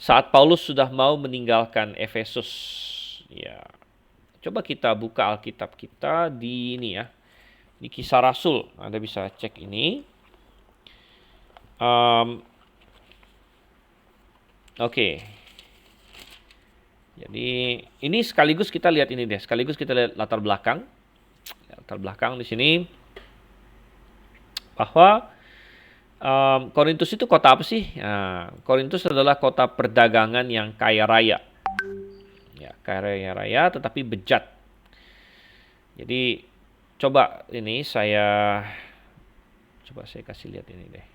saat Paulus sudah mau meninggalkan Efesus. Ya. Coba kita buka Alkitab kita di ini ya. Di Kisah Rasul. Anda bisa cek ini. Oke. Jadi ini sekaligus kita lihat ini deh. Sekaligus kita lihat latar belakang. Latar belakang di sini bahwa Korintus itu kota apa sih? Nah, Korintus adalah kota perdagangan yang kaya raya. Ya, kaya raya tetapi bejat. Jadi coba ini saya kasih lihat ini deh.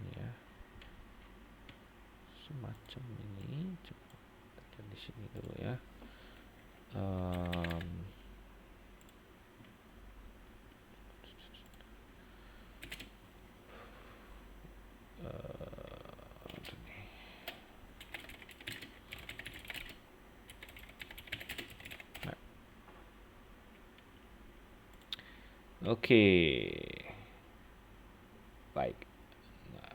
Ini ya. Semacam ini, coba di sini dulu ya. Oke. Baik. Nah,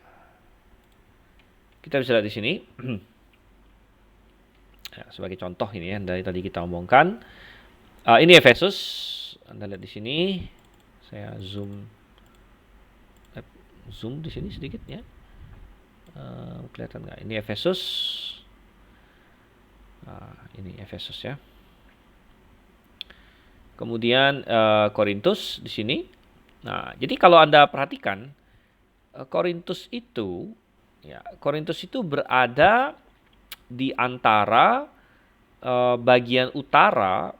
kita bisa lihat di sini. Ya, sebagai contoh ini ya, dari tadi kita omongkan. Ini Efesus. Anda lihat di sini. Saya zoom di sini sedikit ya. Kelihatan nggak? Ini Efesus. Ini Efesus ya. Kemudian Korintus di sini. Nah, jadi kalau Anda perhatikan, Korintus itu berada di antara bagian utara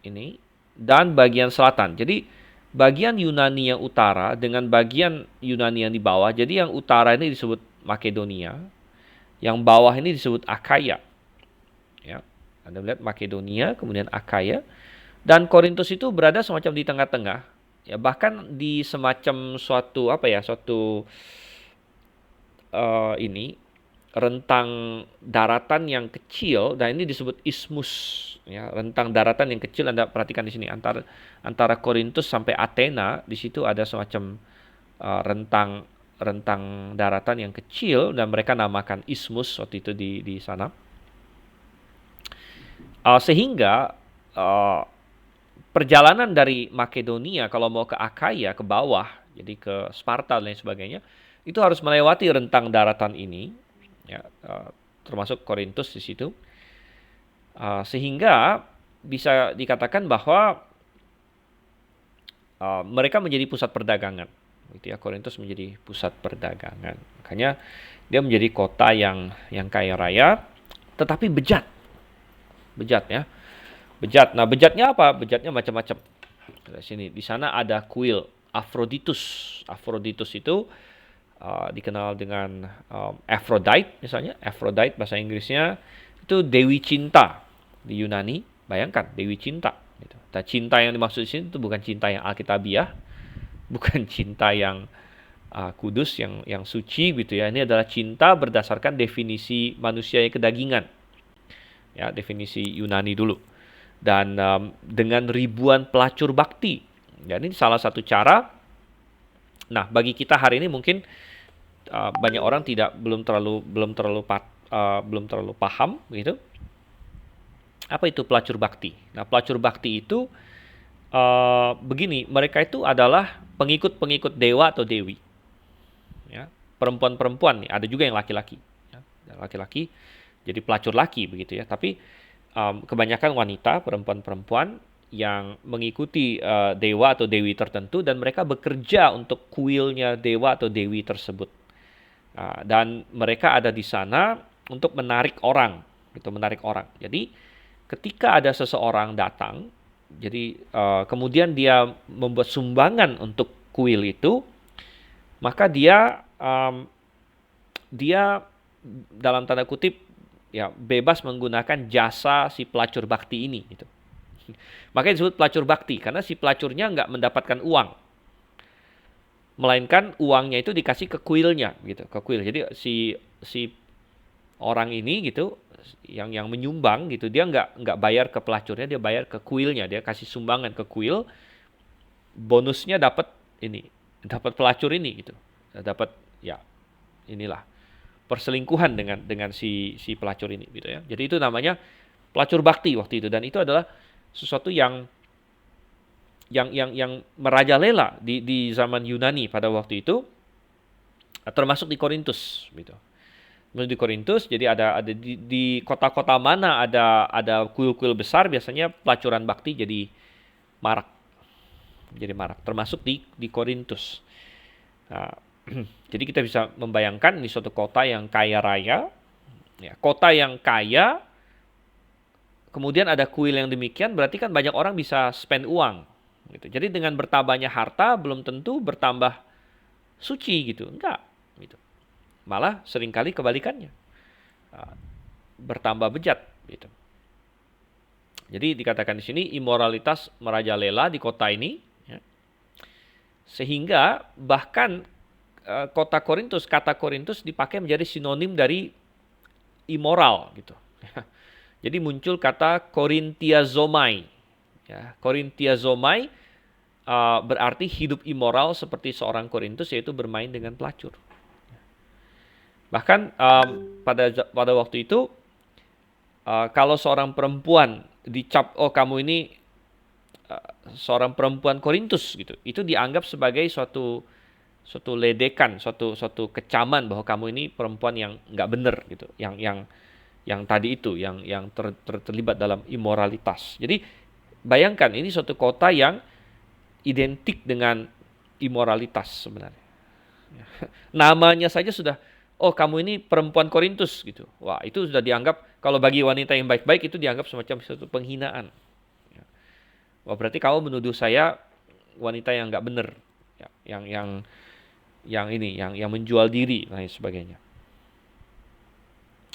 ini dan bagian selatan. Jadi bagian Yunani yang utara dengan bagian Yunani yang di bawah. Jadi yang utara ini disebut Makedonia, yang bawah ini disebut Akaya. Ya, Anda melihat Makedonia, kemudian Akaya. Dan Korintus itu berada semacam di tengah-tengah, ya, bahkan di semacam suatu ini rentang daratan yang kecil, dan ini disebut ismus, ya, rentang daratan yang kecil. Anda perhatikan di sini antara Korintus sampai Athena, di situ ada semacam rentang daratan yang kecil, dan mereka namakan ismus waktu itu di sana. Sehingga perjalanan dari Makedonia kalau mau ke Akaya, ke bawah, jadi ke Sparta dan lain sebagainya, itu harus melewati rentang daratan ini, ya, termasuk Korintus di situ, sehingga bisa dikatakan bahwa mereka menjadi pusat perdagangan. Gitu ya, Korintus menjadi pusat perdagangan. Makanya dia menjadi kota yang kaya raya, tetapi bejat ya. Bejat. Nah, bejatnya apa? Bejatnya macam-macam. Di sana ada kuil Aphrodite. Aphrodite itu dikenal dengan Aphrodite misalnya. Aphrodite bahasa Inggrisnya itu dewi cinta di Yunani. Bayangkan, dewi cinta. Gitu. Nah, cinta yang dimaksud di sini itu bukan cinta yang alkitabiah, bukan cinta yang kudus, yang suci gitu ya. Ini adalah cinta berdasarkan definisi manusia yang kedagingan. Ya, definisi Yunani dulu. Dan dengan ribuan pelacur bakti. Jadi salah satu cara. Nah, bagi kita hari ini mungkin banyak orang belum terlalu paham gitu. Apa itu pelacur bakti? Nah, pelacur bakti itu begini, mereka itu adalah pengikut-pengikut dewa atau dewi. Ya, perempuan-perempuan nih, ada juga yang laki-laki. Ya, laki-laki jadi pelacur laki begitu ya. Tapi kebanyakan wanita, perempuan-perempuan yang mengikuti dewa atau dewi tertentu dan mereka bekerja untuk kuilnya dewa atau dewi tersebut. Dan mereka ada di sana untuk menarik orang, gitu, menarik orang. Jadi ketika ada seseorang datang, jadi kemudian dia membuat sumbangan untuk kuil itu, maka dia dalam tanda kutip ya bebas menggunakan jasa si pelacur bakti ini gitu. Makanya disebut pelacur bakti karena si pelacurnya nggak mendapatkan uang, melainkan uangnya itu dikasih ke kuilnya gitu, ke kuil. Jadi si si orang ini gitu yang menyumbang gitu dia nggak bayar ke pelacurnya, dia bayar ke kuilnya, dia kasih sumbangan ke kuil, bonusnya dapat ini, dapat pelacur ini gitu, dapat ya inilah perselingkuhan dengan si pelacur ini gitu ya. Jadi itu namanya pelacur bakti waktu itu dan itu adalah sesuatu yang merajalela di zaman Yunani pada waktu itu, termasuk di Korintus gitu. Di Korintus, jadi ada di kota-kota mana ada kuil-kuil besar biasanya pelacuran bakti marak, jadi marak. Termasuk di Korintus. Nah, jadi kita bisa membayangkan di suatu kota yang kaya raya, ya, kota yang kaya, kemudian ada kuil yang demikian, berarti kan banyak orang bisa spend uang. Gitu. Jadi dengan bertambahnya harta belum tentu bertambah suci gitu, enggak. Gitu. Malah seringkali kebalikannya, bertambah bejat. Gitu. Jadi dikatakan di sini imoralitas merajalela di kota ini, ya. Sehingga bahkan kota Korintus, kata Korintus dipakai menjadi sinonim dari immoral gitu. Jadi muncul kata Korintiazomai. Ya, Korintiazomai berarti hidup immoral seperti seorang Korintus, yaitu bermain dengan pelacur. Bahkan pada waktu itu kalau seorang perempuan dicap, oh kamu ini seorang perempuan Korintus gitu, itu dianggap sebagai suatu ledekan, suatu kecaman bahwa kamu ini perempuan yang nggak bener gitu, yang tadi itu, yang terlibat dalam imoralitas. Jadi bayangkan ini suatu kota yang identik dengan imoralitas sebenarnya. Namanya saja sudah, oh kamu ini perempuan Korintus gitu. Wah itu sudah dianggap, kalau bagi wanita yang baik-baik itu dianggap semacam suatu penghinaan. Wah berarti kamu menuduh saya wanita yang nggak bener, ya, yang menjual diri dan lain sebagainya.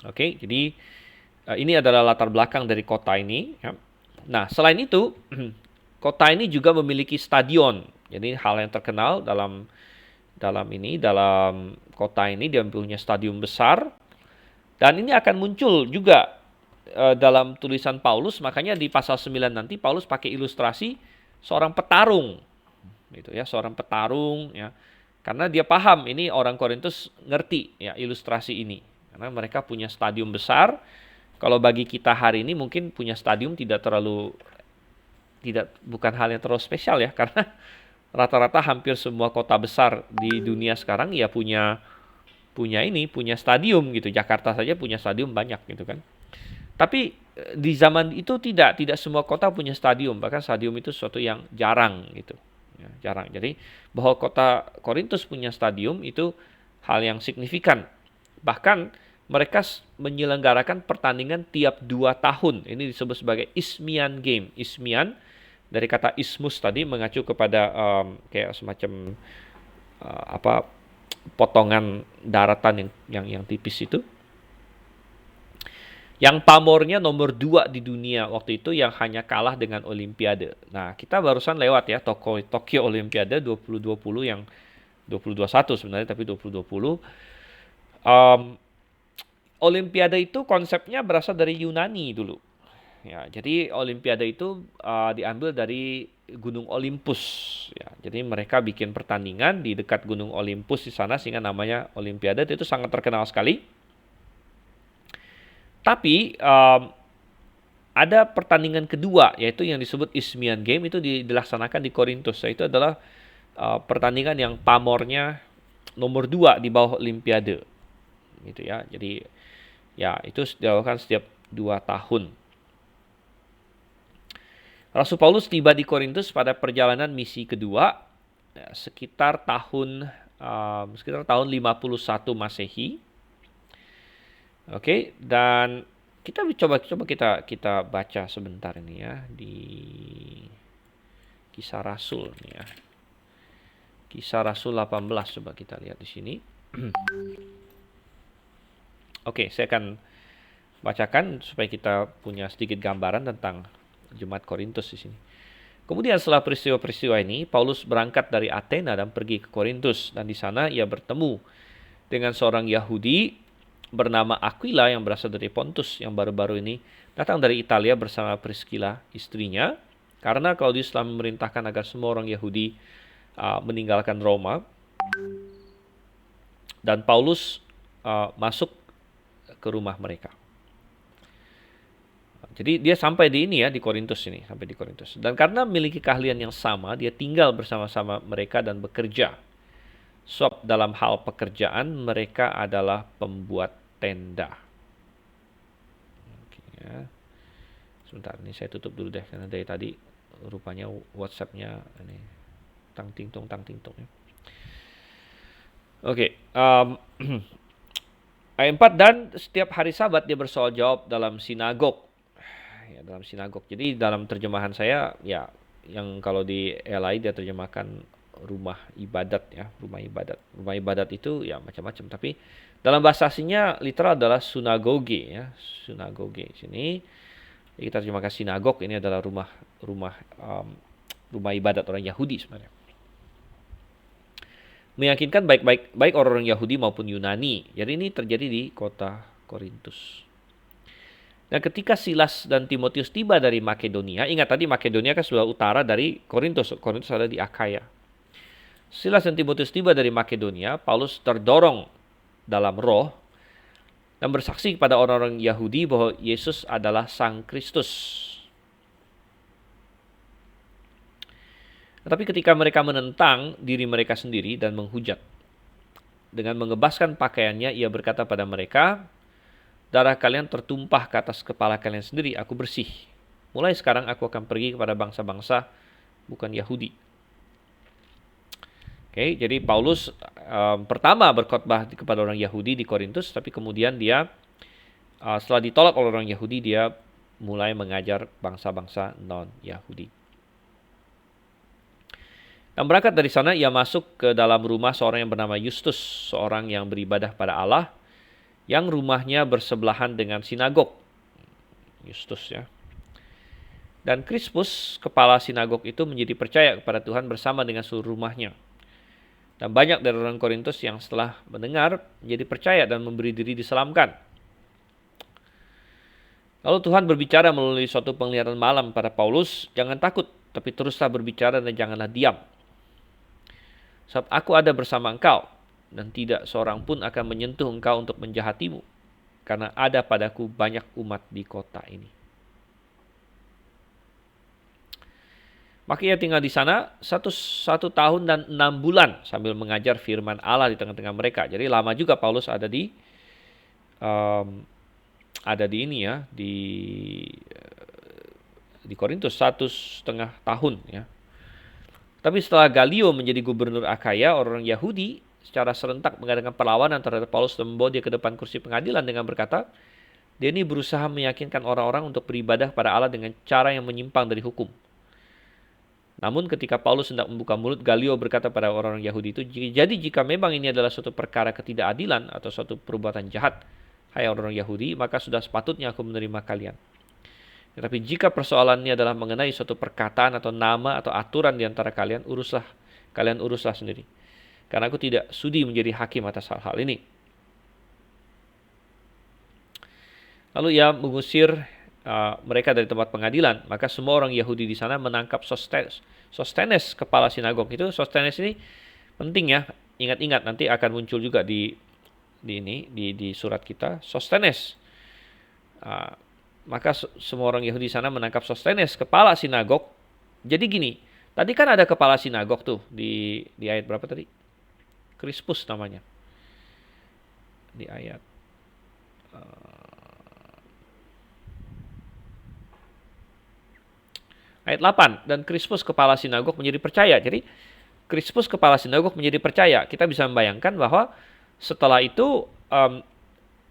Oke, jadi ini adalah latar belakang dari kota ini. Ya. Nah, selain itu, kota ini juga memiliki stadion. Jadi hal yang terkenal dalam kota ini, dia punya stadion besar. Dan ini akan muncul juga dalam tulisan Paulus, makanya di pasal 9 nanti Paulus pakai ilustrasi seorang petarung. Gitu ya, seorang petarung ya. Karena dia paham ini orang Korintus ngerti ya ilustrasi ini. Karena mereka punya stadium besar. Kalau bagi kita hari ini mungkin punya stadium bukan hal yang terlalu spesial ya, karena rata-rata hampir semua kota besar di dunia sekarang ya punya stadium gitu. Jakarta saja punya stadium banyak gitu kan. Tapi di zaman itu tidak semua kota punya stadium, bahkan stadium itu sesuatu yang jarang gitu. Ya, jarang. Jadi bahwa kota Korintus punya stadium itu hal yang signifikan. Bahkan mereka menyelenggarakan pertandingan tiap 2 tahun. Ini disebut sebagai Isthmian Game. Isthmian dari kata ismus tadi mengacu kepada kayak semacam potongan daratan yang tipis itu. Yang pamornya nomor 2 di dunia waktu itu, yang hanya kalah dengan Olimpiade. Nah, kita barusan lewat ya Tokyo Olimpiade 2020 yang 2021 sebenarnya, tapi 2020. Olimpiade itu konsepnya berasal dari Yunani dulu. Ya, jadi Olimpiade itu diambil dari Gunung Olympus. Ya, jadi mereka bikin pertandingan di dekat Gunung Olympus di sana sehingga namanya Olimpiade. Itu sangat terkenal sekali. Tapi ada pertandingan kedua, yaitu yang disebut Isthmian Game, itu dilaksanakan di Korintus. Itu adalah pertandingan yang pamornya nomor 2 di bawah Olimpiade, gitu ya. Jadi ya itu dilakukan setiap 2 tahun. Rasul Paulus tiba di Korintus pada perjalanan misi kedua sekitar tahun 51 Masehi. Oke, dan kita coba kita baca sebentar ini ya di Kisah Rasul nih ya. Kisah Rasul 18 coba kita lihat di sini. Oke, saya akan bacakan supaya kita punya sedikit gambaran tentang Jemaat Korintus di sini. Kemudian setelah peristiwa-peristiwa ini, Paulus berangkat dari Athena dan pergi ke Korintus, dan di sana ia bertemu dengan seorang Yahudi bernama Aquila yang berasal dari Pontus, yang baru-baru ini datang dari Italia bersama Priscilla istrinya, karena Claudius telah memerintahkan agar semua orang Yahudi meninggalkan Roma. Dan Paulus masuk ke rumah mereka. Jadi dia sampai di ini ya, di Korintus ini, sampai di Korintus. Dan karena memiliki keahlian yang sama, dia tinggal bersama-sama mereka dan bekerja. Sebab dalam hal pekerjaan mereka adalah pembuat tenda. Oke, ya. Sebentar, ini saya tutup dulu deh karena dari tadi rupanya WhatsApp-nya ini tang ting tong ya. Oke, ayat 4, dan setiap hari Sabat dia bersoal jawab dalam sinagog. Ya, dalam sinagog. Jadi dalam terjemahan saya ya, yang kalau di LI dia terjemahkan rumah ibadat ya, rumah ibadat. Rumah ibadat itu ya macam-macam, tapi dalam bahasa aslinya literal adalah sunagoge ya, sunagoge. Sini kita terjemahkan sinagog, ini adalah rumah ibadat orang Yahudi sebenarnya. Meyakinkan baik orang-orang Yahudi maupun Yunani. Jadi ini terjadi di kota Korintus. Dan ketika Silas dan Timotius tiba dari Makedonia, ingat tadi Makedonia kan sebelah utara dari Korintus. Korintus ada di Akaya. Silas dan Timotius tiba dari Makedonia, Paulus terdorong dalam roh dan bersaksi kepada orang-orang Yahudi bahwa Yesus adalah Sang Kristus. Tetapi ketika mereka menentang diri mereka sendiri dan menghujat, dengan mengebaskan pakaiannya, ia berkata pada mereka, darah kalian tertumpah ke atas kepala kalian sendiri, aku bersih. Mulai sekarang aku akan pergi kepada bangsa-bangsa bukan Yahudi. Oke, jadi Paulus pertama berkhotbah kepada orang Yahudi di Korintus, tapi kemudian dia setelah ditolak oleh orang Yahudi, dia mulai mengajar bangsa-bangsa non-Yahudi. Dan berangkat dari sana, ia masuk ke dalam rumah seorang yang bernama Justus, seorang yang beribadah pada Allah, yang rumahnya bersebelahan dengan sinagog. Justus ya. Dan Krispus, kepala sinagog itu menjadi percaya kepada Tuhan bersama dengan seluruh rumahnya. Dan banyak dari orang Korintus yang setelah mendengar menjadi percaya dan memberi diri diselamkan. Lalu Tuhan berbicara melalui suatu penglihatan malam pada Paulus, jangan takut, tapi teruslah berbicara dan janganlah diam. Sebab aku ada bersama engkau, dan tidak seorang pun akan menyentuh engkau untuk menjahatimu, karena ada padaku banyak umat di kota ini. Maka ia tinggal di sana satu tahun dan 6 bulan sambil mengajar firman Allah di tengah-tengah mereka. Jadi lama juga Paulus ada di ini ya, di Korintus 1,5 tahun ya. Tapi setelah Galio menjadi gubernur Akaya, orang Yahudi secara serentak mengadakan perlawanan terhadap Paulus dan membawa dia ke depan kursi pengadilan dengan berkata, dia ini berusaha meyakinkan orang-orang untuk beribadah pada Allah dengan cara yang menyimpang dari hukum. Namun ketika Paulus hendak membuka mulut, Galio berkata pada orang-orang Yahudi itu, jadi jika memang ini adalah suatu perkara ketidakadilan atau suatu perbuatan jahat, hai orang-orang Yahudi, maka sudah sepatutnya aku menerima kalian. Tetapi jika persoalannya adalah mengenai suatu perkataan atau nama atau aturan di antara kalian, kalian uruslah sendiri. Karena aku tidak sudi menjadi hakim atas hal-hal ini. Lalu ia mengusir mereka dari tempat pengadilan. Maka semua orang Yahudi di sana menangkap Sostenes, kepala sinagog itu. Sostenes ini penting ya, ingat-ingat nanti akan muncul juga di surat kita. Sostenes Maka semua orang Yahudi sana menangkap Sostenes, kepala sinagog. Jadi gini, tadi kan ada kepala sinagog tuh di ayat berapa tadi? Krispus namanya. Di ayat ayat 8. Dan Krispus kepala sinagog menjadi percaya. Jadi Krispus kepala sinagog menjadi percaya. Kita bisa membayangkan bahwa setelah itu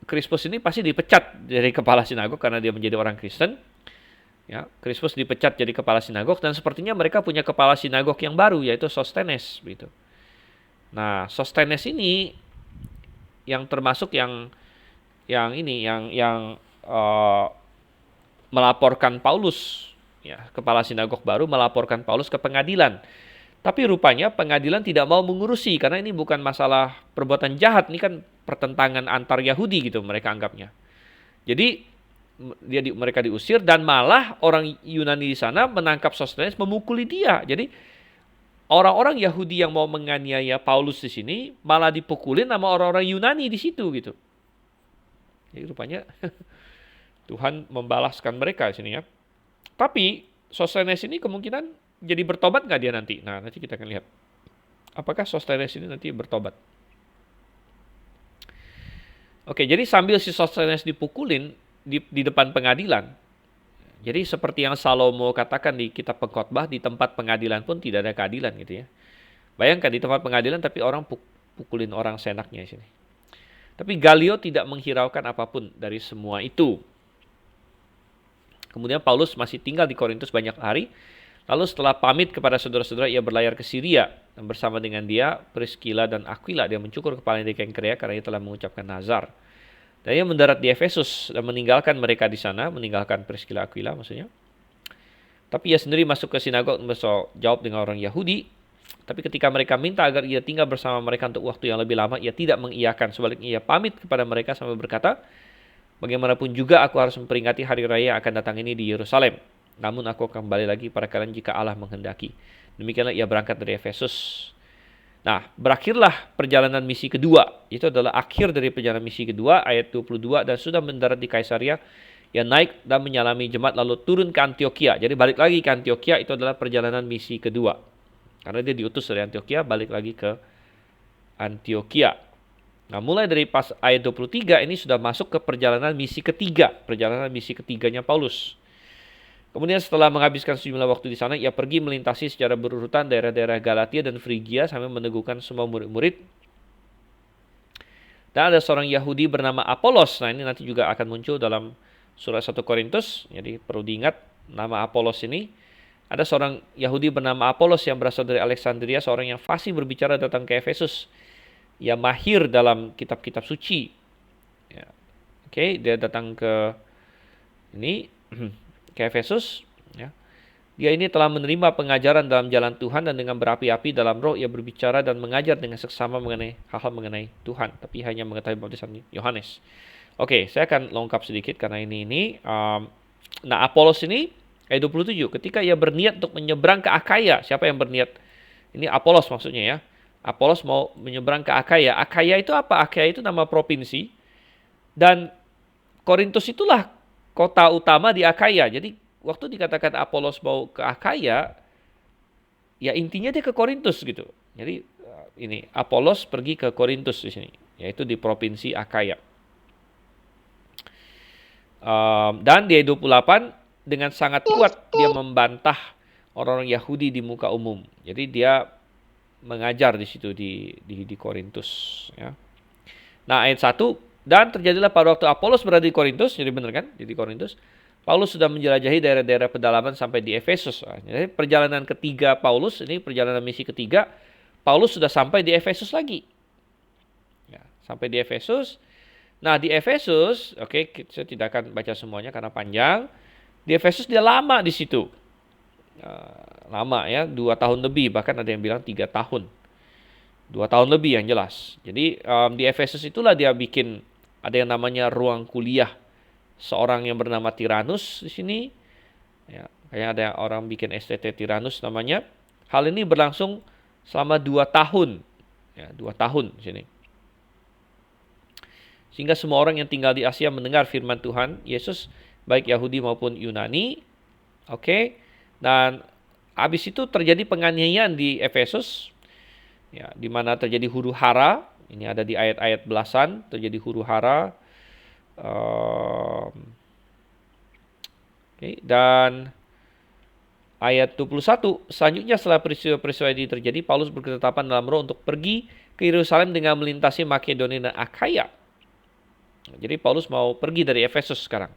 Krispus ini pasti dipecat dari kepala sinagog karena dia menjadi orang Kristen. Ya, Krispus dipecat jadi kepala sinagog dan sepertinya mereka punya kepala sinagog yang baru yaitu Sostenes gitu. Nah, Sostenes ini yang termasuk yang melaporkan Paulus, ya, kepala sinagog baru melaporkan Paulus ke pengadilan. Tapi rupanya pengadilan tidak mau mengurusi karena ini bukan masalah perbuatan jahat, ini kan pertentangan antar Yahudi gitu mereka anggapnya. Jadi mereka diusir dan malah orang Yunani di sana menangkap Sostenes, memukuli dia. Jadi orang-orang Yahudi yang mau menganiaya Paulus di sini malah dipukulin sama orang-orang Yunani di situ gitu. Jadi rupanya Tuhan membalaskan mereka di sini ya. Tapi Sostenes ini kemungkinan jadi bertobat nggak dia nanti? Nah, nanti kita akan lihat. Apakah Sostenes ini nanti bertobat? Oke, jadi sambil si Sostenes dipukulin di depan pengadilan, jadi seperti yang Salomo katakan di kitab Pengkhotbah, di tempat pengadilan pun tidak ada keadilan gitu ya. Bayangkan di tempat pengadilan tapi orang pukulin orang seenaknya di sini. Tapi Galio tidak menghiraukan apapun dari semua itu. Kemudian Paulus masih tinggal di Korintus banyak hari. Lalu setelah pamit kepada saudara-saudara, ia berlayar ke Syria. Dan bersama dengan dia, Priscilla dan Aquila, dia mencukur kepalanya di Kengkrea karena ia telah mengucapkan nazar. Dan ia mendarat di Efesus dan meninggalkan mereka di sana, meninggalkan Priscilla Aquila maksudnya. Tapi ia sendiri masuk ke sinagog dan jawab dengan orang Yahudi. Tapi ketika mereka minta agar ia tinggal bersama mereka untuk waktu yang lebih lama, ia tidak mengiyakan. Sebaliknya ia pamit kepada mereka sambil berkata, bagaimanapun juga aku harus memperingati hari raya yang akan datang ini di Yerusalem. Namun aku akan kembali lagi pada kalian jika Allah menghendaki. Demikianlah ia berangkat dari Efesus. Nah, berakhirlah perjalanan misi kedua. Itu adalah akhir dari perjalanan misi kedua, ayat 22. Dan sudah mendarat di Kaisaria, ia naik dan menyalami jemaat lalu turun ke Antioquia. Jadi balik lagi ke Antioquia, itu adalah perjalanan misi kedua. Karena dia diutus dari Antioquia, balik lagi ke Antioquia. Nah, mulai dari pas ayat 23 ini sudah masuk ke perjalanan misi ketiga. Perjalanan misi ketiganya Paulus. Kemudian setelah menghabiskan sejumlah waktu di sana, ia pergi melintasi secara berurutan daerah-daerah Galatia dan Frigia sambil meneguhkan semua murid-murid. Dan ada seorang Yahudi bernama Apolos. Nah, ini nanti juga akan muncul dalam surat 1 Korintus. Jadi perlu diingat nama Apolos ini. Ada seorang Yahudi bernama Apolos yang berasal dari Alexandria, seorang yang fasih berbicara, datang ke Efesus. Ia mahir dalam kitab-kitab suci. Ya. Oke, dia datang ke Efesus. Ya. Dia ini telah menerima pengajaran dalam jalan Tuhan dan dengan berapi-api dalam roh ia berbicara dan mengajar dengan seksama mengenai hal-hal mengenai Tuhan. Tapi hanya mengetahui baptisan Yohanes. Oke, saya akan lengkap sedikit karena ini. Nah, Apolos ini ayat 27. Ketika ia berniat untuk menyeberang ke Akaya. Siapa yang berniat? Ini Apolos maksudnya ya. Apolos mau menyeberang ke Akaya. Akaya itu apa? Akaya itu nama provinsi. Dan Korintus itulah kota utama di Akaya. Jadi waktu dikatakan Apolos mau ke Akaya, ya intinya dia ke Korintus gitu. Jadi ini Apolos pergi ke Korintus di sini, yaitu di provinsi Akaya. Dan di ayat 28 dengan sangat kuat dia membantah orang-orang Yahudi di muka umum. Jadi dia mengajar di situ di Korintus ya. Nah, ayat 1, dan terjadilah pada waktu Apolos berada di Korintus, jadi benar kan? Di Korintus, Paulus sudah menjelajahi daerah-daerah pedalaman sampai di Efesus. Jadi perjalanan ketiga Paulus, ini perjalanan misi ketiga, Paulus sudah sampai di Efesus lagi. Ya, sampai di Efesus. Nah, di Efesus, oke, saya tidak akan baca semuanya karena panjang. Di Efesus dia lama di situ. Lama ya, 2 tahun lebih, bahkan ada yang bilang 3 tahun. 2 tahun lebih yang jelas. Jadi di Efesus itulah dia bikin, ada yang namanya ruang kuliah. Seorang yang bernama Tiranus di sini. Ya, kayaknya ada orang bikin STT Tiranus namanya. Hal ini berlangsung selama 2 tahun. Ya, 2 tahun di sini. Sehingga semua orang yang tinggal di Asia mendengar firman Tuhan Yesus baik Yahudi maupun Yunani. Oke. Dan habis itu terjadi penganiayaan di Efesus, ya, di mana terjadi huru hara. Ini ada di ayat-ayat belasan, terjadi huru hara. Dan ayat 21, selanjutnya setelah peristiwa-peristiwa ini terjadi, Paulus berketetapan dalam roh untuk pergi ke Yerusalem dengan melintasi Makedonia dan Akhaya. Jadi Paulus mau pergi dari Efesus sekarang.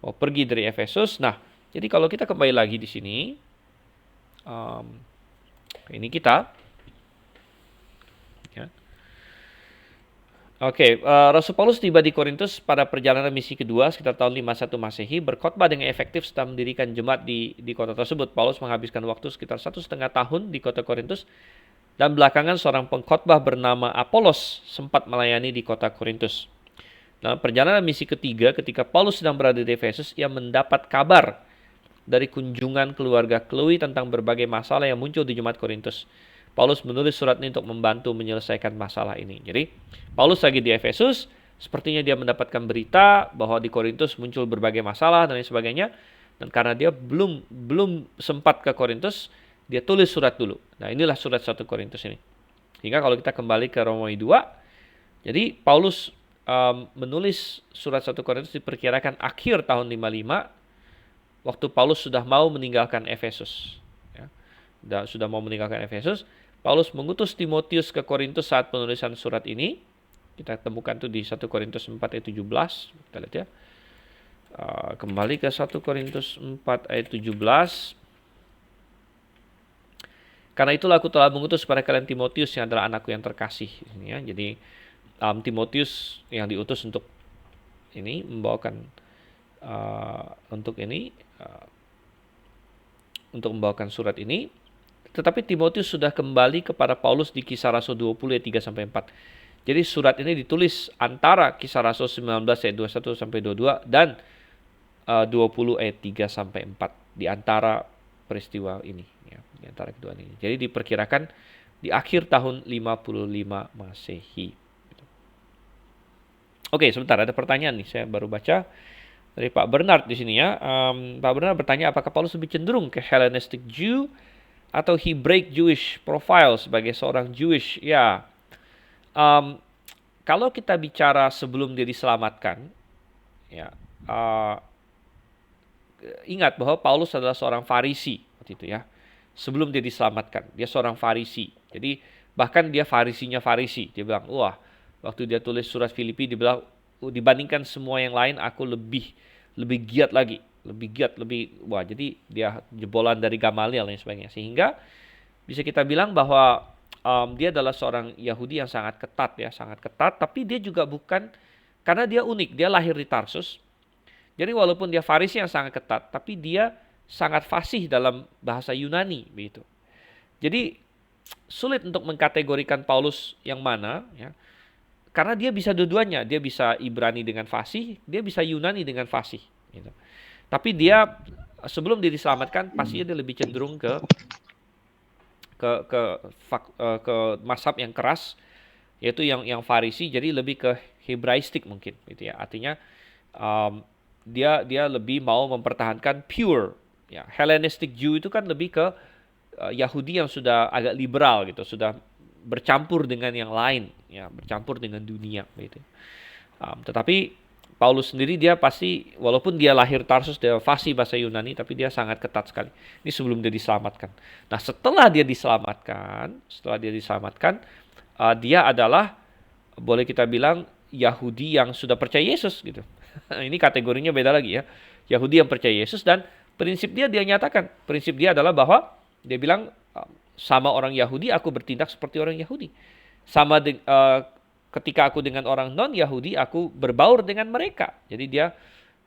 Mau pergi dari Efesus. Nah, jadi kalau kita kembali lagi di sini, ini kita. Ya. Oke, Rasul Paulus tiba di Korintus pada perjalanan misi kedua sekitar tahun 51 Masehi, berkhotbah dengan efektif setelah mendirikan jemaat di kota tersebut. Paulus menghabiskan waktu sekitar 1,5 tahun di kota Korintus, dan belakangan seorang pengkhotbah bernama Apolos sempat melayani di kota Korintus. Dalam perjalanan misi ketiga, ketika Paulus sedang berada di Efesus, ia mendapat kabar dari kunjungan keluarga Chloe tentang berbagai masalah yang muncul di jemaat Korintus. Paulus menulis surat ini untuk membantu menyelesaikan masalah ini. Jadi, Paulus lagi di Efesus, sepertinya dia mendapatkan berita bahwa di Korintus muncul berbagai masalah dan lain sebagainya. Dan karena dia belum sempat ke Korintus, dia tulis surat dulu. Nah, inilah surat 1 Korintus ini. Hingga kalau kita kembali ke Romawi 2, jadi Paulus menulis surat 1 Korintus diperkirakan akhir tahun 55, waktu Paulus sudah mau meninggalkan Efesus. Ya, sudah mau meninggalkan Efesus. Paulus mengutus Timotius ke Korintus saat penulisan surat ini. Kita temukan itu di 1 Korintus 4 ayat 17. Kita lihat ya. Kembali ke 1 Korintus 4 ayat 17. Karena itulah aku telah mengutus kepada kalian Timotius yang adalah anakku yang terkasih. Ya, jadi Timotius yang diutus untuk ini membawakan untuk membawakan surat ini. Tetapi Timotius sudah kembali kepada Paulus di Kisah Rasul 20 ayat 3-4. Jadi surat ini ditulis antara Kisah Rasul 19 ayat 21-22 dan 20 ayat 3-4 di antara peristiwa ini, ya, di antara kedua ini. Jadi diperkirakan di akhir tahun 55 Masehi. Oke, sebentar, ada pertanyaan nih, saya baru baca dari Pak Bernard di sini ya. Pak Bernard bertanya, apakah Paulus lebih cenderung ke Hellenistic Jew atau Hebraic Jewish profile sebagai seorang Jewish? Ya, kalau kita bicara sebelum dia diselamatkan, ya, ingat bahwa Paulus adalah seorang Farisi waktu itu ya. Sebelum dia diselamatkan, dia seorang Farisi. Jadi bahkan dia Farisinya Farisi. Dia bilang, wah, waktu dia tulis surat Filipi, dia bilang, dibandingkan semua yang lain, aku lebih giat lagi. Wah, jadi dia jebolan dari Gamaliel dan sebagainya. Sehingga bisa kita bilang bahwa dia adalah seorang Yahudi yang sangat ketat ya, sangat ketat. Tapi dia juga bukan, karena dia unik, dia lahir di Tarsus. Jadi walaupun dia Farisi yang sangat ketat, tapi dia sangat fasih dalam bahasa Yunani, begitu. Jadi sulit untuk mengkategorikan Paulus yang mana, ya. Karena dia bisa dua-duanya, dia bisa Ibrani dengan fasih, dia bisa Yunani dengan fasih. Gitu. Tapi dia sebelum dia diselamatkan, pasti dia lebih cenderung ke mazhab yang keras, yaitu yang Farisi. Jadi lebih ke Hebraistik mungkin, gitu ya. Artinya dia lebih mau mempertahankan pure. Ya, Hellenistic Jew itu kan lebih ke Yahudi yang sudah agak liberal gitu, sudah bercampur dengan yang lain, ya, bercampur dengan dunia, gitu. Tetapi Paulus sendiri dia pasti, walaupun dia lahir Tarsus, dia fasih bahasa Yunani, tapi dia sangat ketat sekali. Ini sebelum dia diselamatkan. Nah, setelah dia diselamatkan, dia adalah, boleh kita bilang, Yahudi yang sudah percaya Yesus, gitu. Ini kategorinya beda lagi ya. Yahudi yang percaya Yesus, dan prinsip dia nyatakan. Prinsip dia adalah bahwa dia bilang, sama orang Yahudi aku bertindak seperti orang Yahudi. Ketika aku dengan orang non-Yahudi, aku berbaur dengan mereka. Jadi dia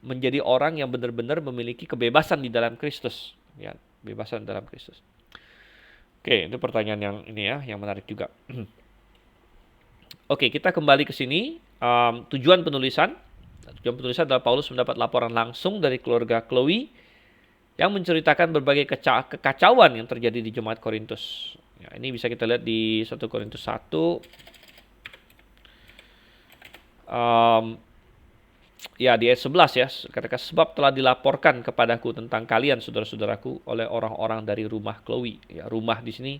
menjadi orang yang benar-benar memiliki kebebasan di dalam Kristus. Ya, kebebasan dalam Kristus. Oke, itu pertanyaan yang ini ya, yang menarik juga. Oke, kita kembali ke sini. Tujuan penulisan adalah Paulus mendapat laporan langsung dari keluarga Chloe yang menceritakan berbagai kekacauan yang terjadi di jemaat Korintus. Ya, ini bisa kita lihat di 1 Korintus 1. Ya, di ayat 11 ya, katakan sebab telah dilaporkan kepadaku tentang kalian saudara-saudaraku oleh orang-orang dari rumah Chloe. Ya, rumah di sini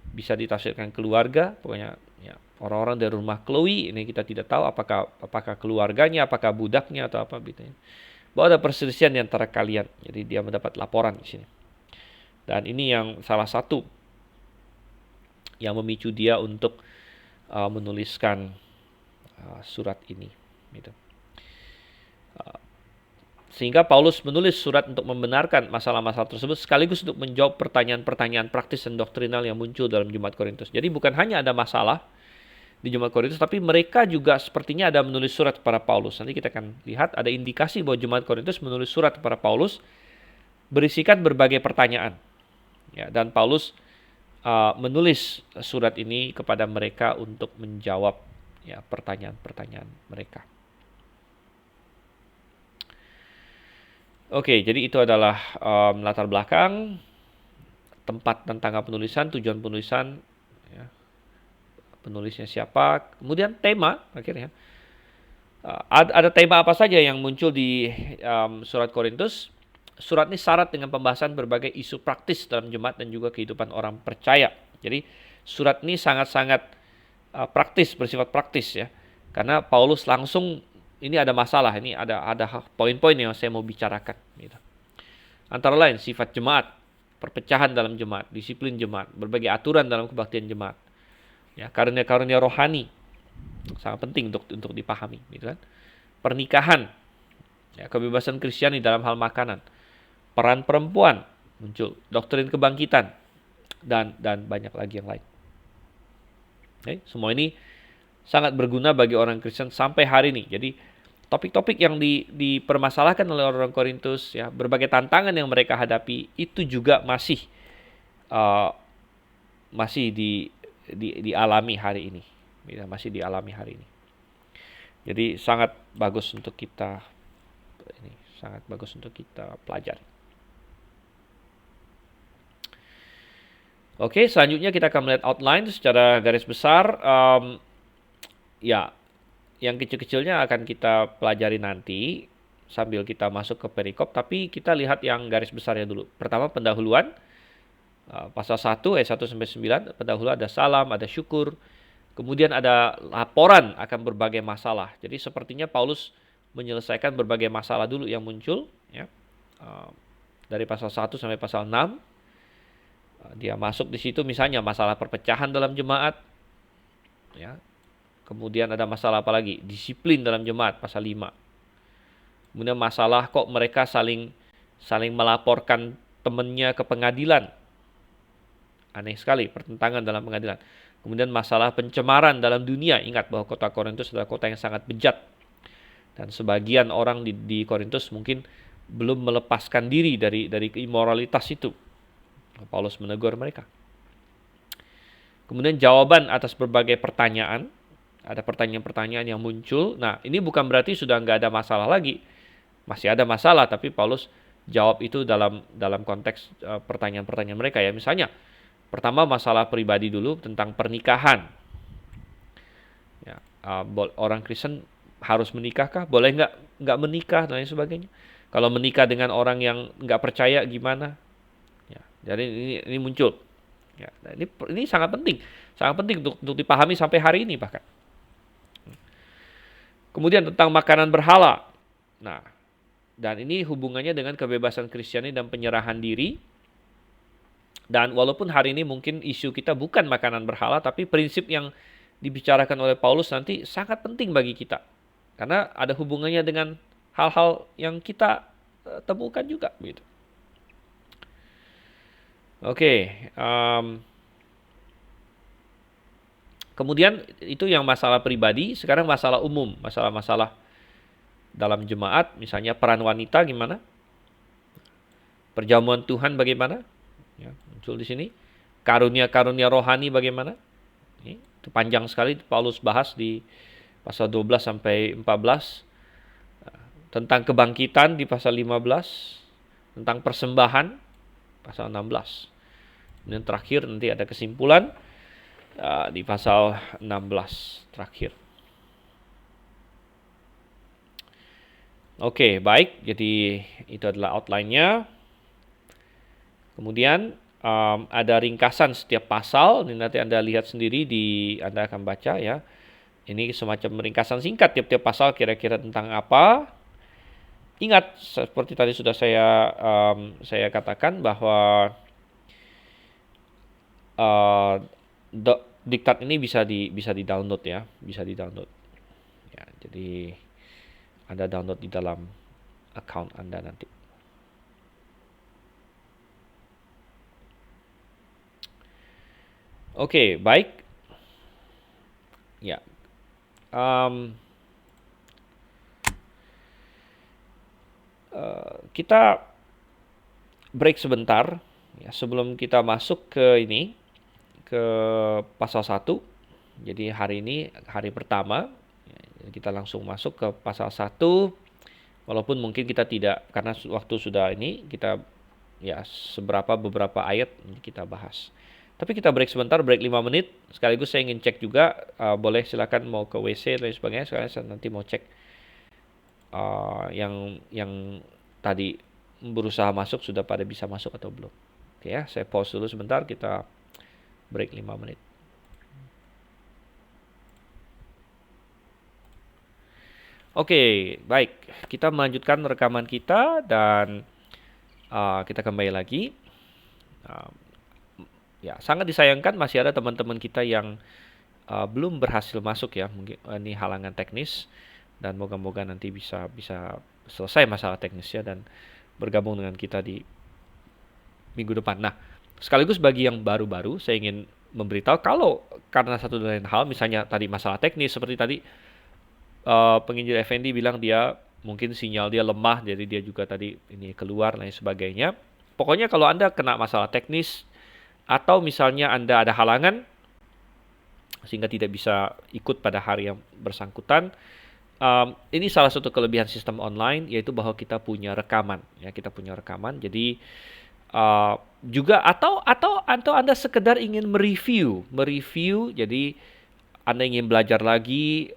bisa ditafsirkan keluarga, pokoknya ya, orang-orang dari rumah Chloe ini kita tidak tahu apakah keluarganya, apakah budaknya atau apa gitu ya. Bahwa ada perselisihan di antara kalian. Jadi dia mendapat laporan di sini. Dan ini yang salah satu yang memicu dia untuk menuliskan surat ini gitu. Sehingga Paulus menulis surat untuk membenarkan masalah-masalah tersebut sekaligus untuk menjawab pertanyaan-pertanyaan praktis dan doktrinal yang muncul dalam Jemaat Korintus. Jadi bukan hanya ada masalah di Jemaat Korintus, tapi mereka juga sepertinya ada menulis surat kepada Paulus. Nanti kita akan lihat ada indikasi bahwa Jemaat Korintus menulis surat kepada Paulus berisikan berbagai pertanyaan. Ya, dan Paulus menulis surat ini kepada mereka untuk menjawab ya, pertanyaan-pertanyaan mereka. Oke, jadi itu adalah latar belakang, tempat dan tanggal penulisan, tujuan penulisan, ya, penulisnya siapa, kemudian tema akhirnya. Ada tema apa saja yang muncul di surat Korintus? Surat ini syarat dengan pembahasan berbagai isu praktis dalam jemaat dan juga kehidupan orang percaya. Jadi surat ini sangat-sangat praktis, bersifat praktis ya. Karena Paulus langsung ini ada masalah, ini ada poin-poin yang saya mau bicarakan. Gitu. Antara lain sifat jemaat, perpecahan dalam jemaat, disiplin jemaat, berbagai aturan dalam kebaktian jemaat, ya, karunia-karunia rohani sangat penting untuk dipahami. Gitu kan. Pernikahan, ya, kebebasan Kristiani dalam hal makanan, peran perempuan muncul, doktrin kebangkitan, dan banyak lagi yang lain. Okay, semua ini sangat berguna bagi orang Kristen sampai hari ini. Jadi topik-topik yang dipermasalahkan oleh orang Korintus, ya, berbagai tantangan yang mereka hadapi itu juga masih dialami hari ini, ya, masih dialami hari ini. Jadi sangat bagus untuk kita pelajari. Oke, selanjutnya kita akan melihat outline secara garis besar. Ya, yang kecil-kecilnya akan kita pelajari nanti sambil kita masuk ke perikop, tapi kita lihat yang garis besarnya dulu. Pertama, pendahuluan, pasal 1 ayat 1 sampai 9, pendahuluan ada salam, ada syukur, kemudian ada laporan akan berbagai masalah. Jadi sepertinya Paulus menyelesaikan berbagai masalah dulu yang muncul, ya. Dari pasal 1 sampai pasal 6. Dia masuk di situ misalnya masalah perpecahan dalam jemaat, ya. Kemudian ada masalah apa lagi? Disiplin dalam jemaat, pasal 5. Kemudian masalah kok mereka saling melaporkan temannya ke pengadilan. Aneh sekali, pertentangan dalam pengadilan. Kemudian masalah pencemaran dalam dunia. Ingat bahwa kota Korintus adalah kota yang sangat bejat. Dan sebagian orang di Korintus mungkin belum melepaskan diri dari immoralitas itu. Paulus menegur mereka. Kemudian jawaban atas berbagai pertanyaan. Ada pertanyaan-pertanyaan yang muncul. Nah, ini bukan berarti sudah nggak ada masalah lagi. Masih ada masalah, tapi Paulus jawab itu dalam konteks pertanyaan-pertanyaan mereka ya. Misalnya, pertama masalah pribadi dulu tentang pernikahan. Ya, orang Kristen harus menikahkah? Boleh nggak menikah dan lain sebagainya. Kalau menikah dengan orang yang nggak percaya gimana? Ya, jadi ini muncul. Ya, nah ini sangat penting untuk dipahami sampai hari ini bahkan. Kemudian tentang makanan berhala. Nah, dan ini hubungannya dengan kebebasan Kristiani dan penyerahan diri. Dan walaupun hari ini mungkin isu kita bukan makanan berhala, tapi prinsip yang dibicarakan oleh Paulus nanti sangat penting bagi kita. Karena ada hubungannya dengan hal-hal yang kita temukan juga. Gitu. Oke, kemudian itu yang masalah pribadi. Sekarang masalah umum, masalah-masalah dalam jemaat, misalnya peran wanita gimana, perjamuan Tuhan bagaimana, ya, muncul di sini, karunia-karunia rohani bagaimana. Itu panjang sekali Paulus bahas di pasal 12 sampai 14, tentang kebangkitan di pasal 15, tentang persembahan pasal 16. Dan terakhir nanti ada kesimpulan di pasal 16 terakhir. Oke, baik. Jadi itu adalah outline-nya. Kemudian ada ringkasan setiap pasal. Ini nanti Anda lihat sendiri Anda akan baca ya. Ini semacam ringkasan singkat tiap-tiap pasal kira-kira tentang apa. Ingat seperti tadi sudah saya katakan bahwa diktat ini bisa di-download ya, bisa di-download. Ya, jadi Anda download di dalam account Anda nanti. Oke, baik. Ya. Kita break sebentar ya, sebelum kita masuk ke ke pasal 1. Jadi hari ini hari pertama ya, kita langsung masuk ke pasal 1. Walaupun mungkin kita tidak, karena waktu sudah kita ya beberapa ayat kita bahas. Tapi kita break sebentar, break 5 menit. Sekaligus saya ingin cek juga, boleh silakan mau ke WC dan sebagainya. Sekarang saya nanti mau cek yang tadi berusaha masuk sudah pada bisa masuk atau belum. Oke ya, saya pause dulu sebentar, kita break 5 menit. Oke, baik. Kita melanjutkan rekaman kita dan kita kembali lagi. Ya, sangat disayangkan masih ada teman-teman kita yang belum berhasil masuk ya. Mungkin ini halangan teknis dan moga-moga nanti bisa selesai masalah teknisnya dan bergabung dengan kita di minggu depan. Nah, sekaligus bagi yang baru-baru saya ingin memberitahu kalau karena satu dan lain hal, misalnya tadi masalah teknis seperti tadi penginjil Effendi bilang dia mungkin sinyal dia lemah, jadi dia juga tadi ini keluar dan lain sebagainya. Pokoknya kalau Anda kena masalah teknis atau misalnya Anda ada halangan sehingga tidak bisa ikut pada hari yang bersangkutan, ini salah satu kelebihan sistem online, yaitu bahwa kita punya rekaman ya, kita punya rekaman. Jadi juga atau Anda sekedar ingin mereview, jadi Anda ingin belajar lagi,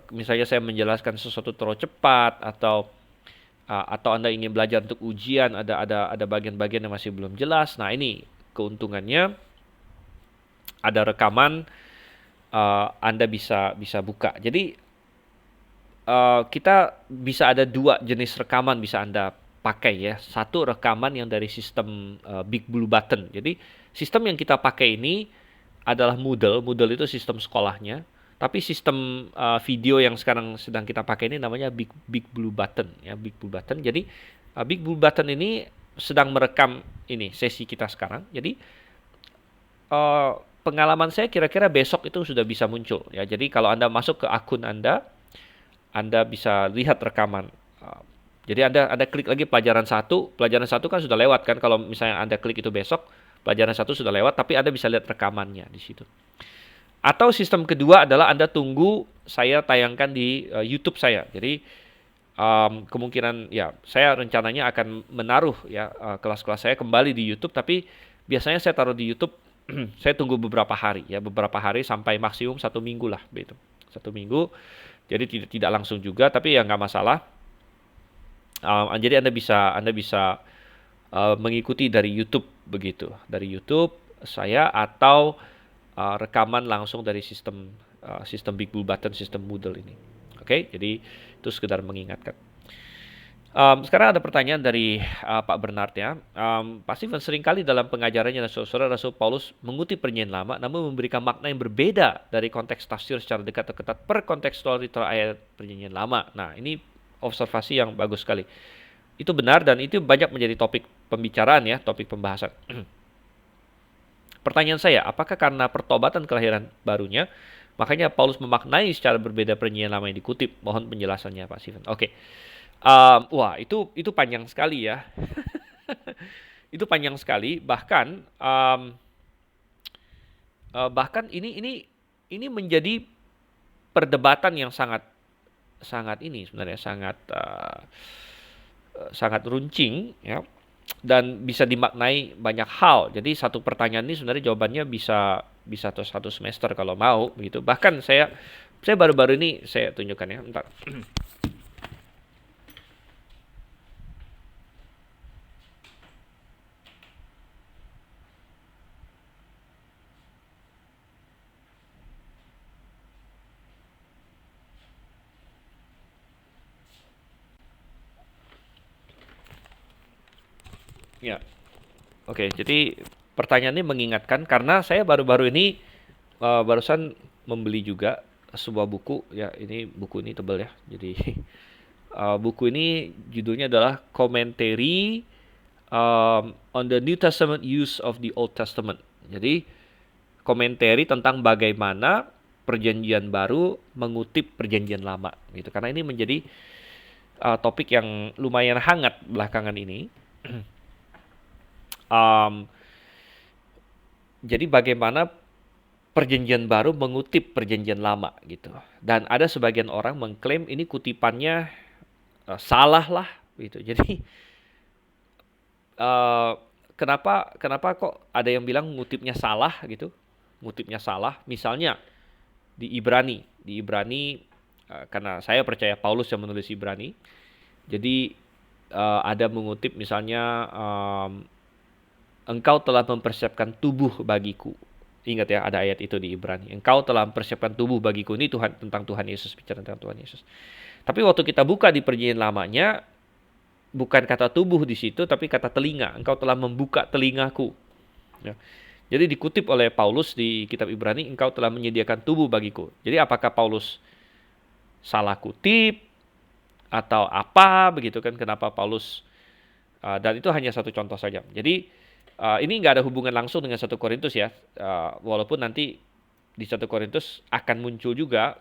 misalnya saya menjelaskan sesuatu terlalu cepat atau Anda ingin belajar untuk ujian, ada bagian-bagian yang masih belum jelas. Nah, ini keuntungannya ada rekaman, Anda bisa buka. Jadi kita bisa ada 2 jenis rekaman bisa Anda pakai ya. Satu rekaman yang dari sistem Big Blue Button. Jadi sistem yang kita pakai ini adalah Moodle. Moodle itu sistem sekolahnya. Tapi sistem video yang sekarang sedang kita pakai ini namanya Big Blue Button ya, Big Blue Button. Jadi Big Blue Button ini sedang merekam ini sesi kita sekarang. Jadi pengalaman saya kira-kira besok itu sudah bisa muncul ya. Jadi kalau Anda masuk ke akun Anda bisa lihat rekaman. Jadi Anda klik lagi pelajaran 1 kan sudah lewat kan, kalau misalnya Anda klik itu besok, pelajaran 1 sudah lewat, tapi Anda bisa lihat rekamannya di situ. Atau sistem kedua adalah Anda tunggu saya tayangkan di YouTube saya. Jadi kemungkinan ya saya rencananya akan menaruh ya kelas-kelas saya kembali di YouTube, tapi biasanya saya taruh di YouTube saya tunggu beberapa hari sampai maksimum 1 minggu lah begitu. 1 minggu. Jadi tidak langsung juga, tapi ya nggak masalah. Jadi Anda bisa mengikuti dari YouTube begitu, dari YouTube saya atau rekaman langsung dari sistem Big Blue Button, sistem Moodle ini. Oke, jadi itu sekedar mengingatkan. Sekarang ada pertanyaan dari Pak Bernard ya. Pak Steven, seringkali dalam pengajarannya saudara Rasul Paulus mengutip Perjanjian Lama namun memberikan makna yang berbeda dari konteks tafsir secara dekat atau ketat per kontekstual literal ayat Perjanjian Lama. Nah, ini observasi yang bagus sekali. Itu benar dan itu banyak menjadi topik pembicaraan ya, topik pembahasan. Pertanyaan saya, apakah karena pertobatan kelahiran barunya makanya Paulus memaknai secara berbeda Perjanjian Lama yang dikutip? Mohon penjelasannya Pak Steven. Oke. Wah, itu panjang sekali ya. Itu panjang sekali, bahkan ini menjadi perdebatan yang sangat ini sebenarnya sangat runcing ya, dan bisa dimaknai banyak hal. Jadi satu pertanyaan ini sebenarnya jawabannya bisa satu semester kalau mau begitu. Bahkan saya baru-baru ini saya tunjukkan ya, bentar. Ya, oke. Jadi pertanyaannya mengingatkan karena saya baru-baru ini barusan membeli juga sebuah buku ya. Ini buku ini tebal ya. Jadi buku ini judulnya adalah Commentary on the New Testament Use of the Old Testament. Jadi komentari tentang bagaimana Perjanjian Baru mengutip Perjanjian Lama gitu. Karena ini menjadi topik yang lumayan hangat belakangan ini. Um, jadi bagaimana Perjanjian Baru mengutip Perjanjian Lama gitu. Dan ada sebagian orang mengklaim ini kutipannya salah lah gitu. Jadi kenapa kok ada yang bilang ngutipnya salah gitu? Ngutipnya salah. Misalnya di Ibrani karena saya percaya Paulus yang menulis Ibrani. Jadi ada mengutip misalnya engkau telah mempersiapkan tubuh bagiku. Ingat ya, ada ayat itu di Ibrani. Engkau telah mempersiapkan tubuh bagiku. Ini tentang Tuhan Yesus, bicara tentang Tuhan Yesus. Tapi waktu kita buka di Perjanjian Lamanya, bukan kata tubuh di situ, tapi kata telinga. Engkau telah membuka telingaku. Ya. Jadi dikutip oleh Paulus di kitab Ibrani, engkau telah menyediakan tubuh bagiku. Jadi apakah Paulus salah kutip atau apa begitu kan? Kenapa Paulus dan itu hanya satu contoh saja. Jadi ini nggak ada hubungan langsung dengan 1 Korintus ya. Walaupun nanti di 1 Korintus akan muncul juga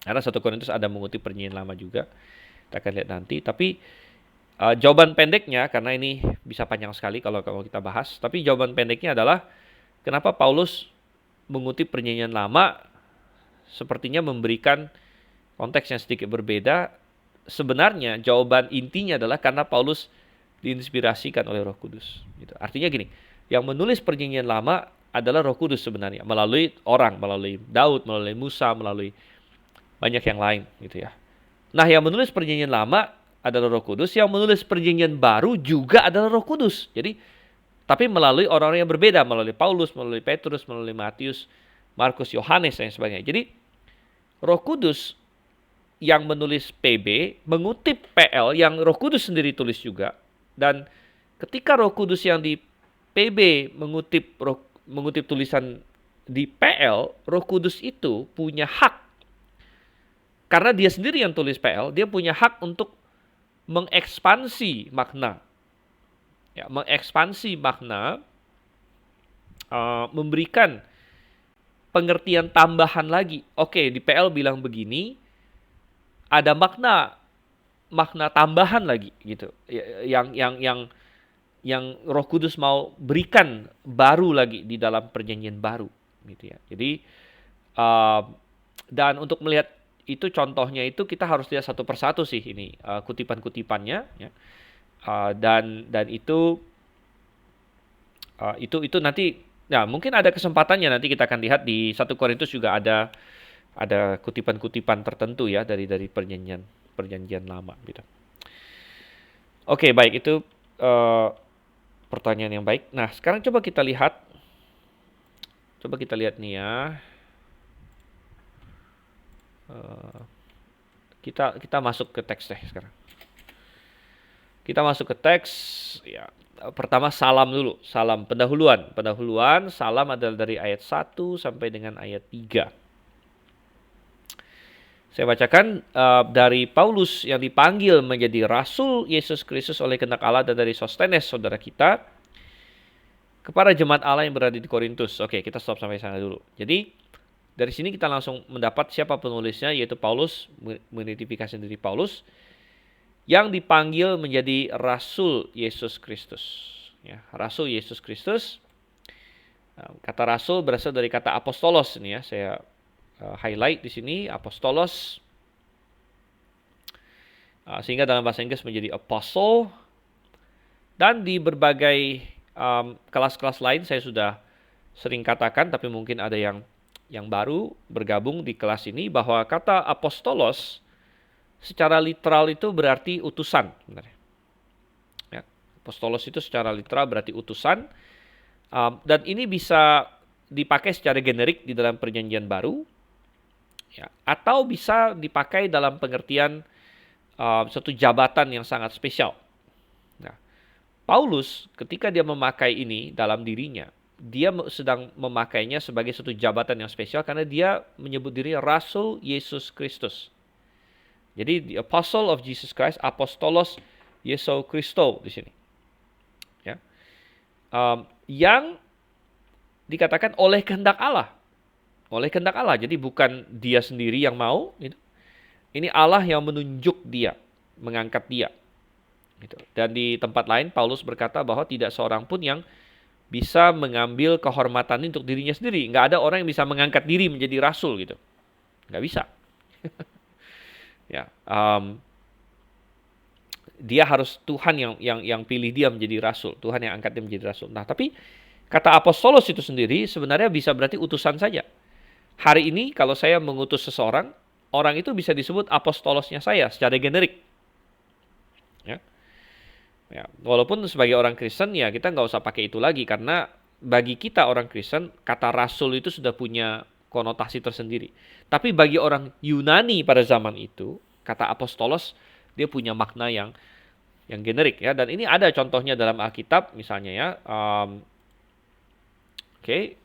karena 1 Korintus ada mengutip Perjanjian Lama juga. Kita akan lihat nanti. Tapi jawaban pendeknya, karena ini bisa panjang sekali kalau kita bahas. Tapi jawaban pendeknya adalah kenapa Paulus mengutip Perjanjian Lama sepertinya memberikan konteks yang sedikit berbeda. Sebenarnya jawaban intinya adalah karena Paulus diinspirasikan oleh Roh Kudus. Gitu. Artinya gini, yang menulis Perjanjian Lama adalah Roh Kudus sebenarnya, melalui orang, melalui Daud, melalui Musa, melalui banyak yang lain, gitu ya. Nah, yang menulis Perjanjian Lama adalah Roh Kudus, yang menulis Perjanjian Baru juga adalah Roh Kudus. Jadi, tapi melalui orang-orang yang berbeda, melalui Paulus, melalui Petrus, melalui Matius, Markus, Yohanes, dan sebagainya. Jadi, Roh Kudus yang menulis PB mengutip PL yang Roh Kudus sendiri tulis juga. Dan ketika Roh Kudus yang di PB mengutip tulisan di PL, Roh Kudus itu punya hak. Karena dia sendiri yang tulis PL, dia punya hak untuk mengekspansi makna. Ya, mengekspansi makna, memberikan pengertian tambahan lagi. Oke, di PL bilang begini, ada makna tambahan lagi gitu, yang Roh Kudus mau berikan baru lagi di dalam Perjanjian Baru gitu ya. Jadi dan untuk melihat itu contohnya itu kita harus lihat satu persatu sih ini kutipan-kutipannya ya. Dan itu nanti nah mungkin ada kesempatannya nanti kita akan lihat di 1 Korintus juga ada kutipan-kutipan tertentu ya dari perjanjian lama gitu. Oke, baik, itu pertanyaan yang baik. Nah, sekarang coba kita lihat nih ya. Kita masuk ke teks deh sekarang. Kita masuk ke teks ya. Pertama salam dulu, salam pendahuluan. Salam adalah dari ayat 1 sampai dengan ayat 3. Saya bacakan dari Paulus yang dipanggil menjadi Rasul Yesus Kristus oleh kehendak Allah dan dari Sostenes saudara kita kepada jemaat Allah yang berada di Korintus. Oke, kita stop sampai sana dulu. Jadi dari sini kita langsung mendapat siapa penulisnya, yaitu Paulus, mengidentifikasi diri Paulus yang dipanggil menjadi Rasul Yesus Kristus. Ya, Rasul Yesus Kristus. Kata Rasul berasal dari kata apostolos ini ya. Saya highlight di sini apostolos, sehingga dalam bahasa Inggris menjadi apostle. Dan di berbagai kelas-kelas lain saya sudah sering katakan, tapi mungkin ada yang baru bergabung di kelas ini, bahwa kata apostolos secara literal itu berarti utusan. Ya, apostolos itu secara literal berarti utusan, dan ini bisa dipakai secara generik di dalam Perjanjian Baru. Ya, atau bisa dipakai dalam pengertian suatu jabatan yang sangat spesial. Nah, Paulus ketika dia memakai ini dalam dirinya, dia sedang memakainya sebagai satu jabatan yang spesial karena dia menyebut diri Rasul Yesus Kristus. Jadi the Apostle of Jesus Christ, Apostolos Yesus Christo di sini. Ya. Yang dikatakan oleh kehendak Allah. Oleh kehendak Allah. Jadi bukan dia sendiri yang mau. Gitu. Ini Allah yang menunjuk dia, mengangkat dia. Gitu. Dan di tempat lain Paulus berkata bahwa tidak seorang pun yang bisa mengambil kehormatan untuk dirinya sendiri. Nggak ada orang yang bisa mengangkat diri menjadi rasul gitu. Nggak bisa. Ya, dia harus Tuhan yang pilih dia menjadi rasul. Tuhan yang angkat dia menjadi rasul. Nah, tapi kata apostolos itu sendiri sebenarnya bisa berarti utusan saja. Hari ini kalau saya mengutus seseorang, orang itu bisa disebut apostolosnya saya secara generik. Ya. Ya, walaupun sebagai orang Kristen ya kita nggak usah pakai itu lagi karena bagi kita orang Kristen kata rasul itu sudah punya konotasi tersendiri. Tapi bagi orang Yunani pada zaman itu kata apostolos dia punya makna yang generik ya. Dan ini ada contohnya dalam Alkitab misalnya ya. Oke.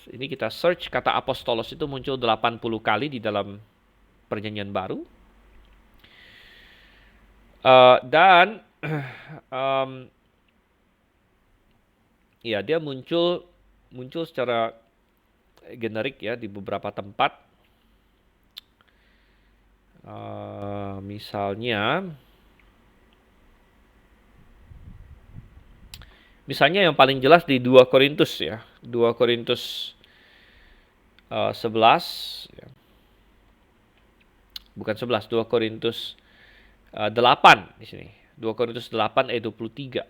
Ini kita search kata apostolos itu muncul 80 kali di dalam Perjanjian Baru. Dan ya dia muncul secara generik ya di beberapa tempat. Misalnya yang paling jelas di 2 Korintus ya. 2 Korintus 11 ya. Bukan 11, 2 Korintus 8 di sini. 2 Korintus 8 ayat 23.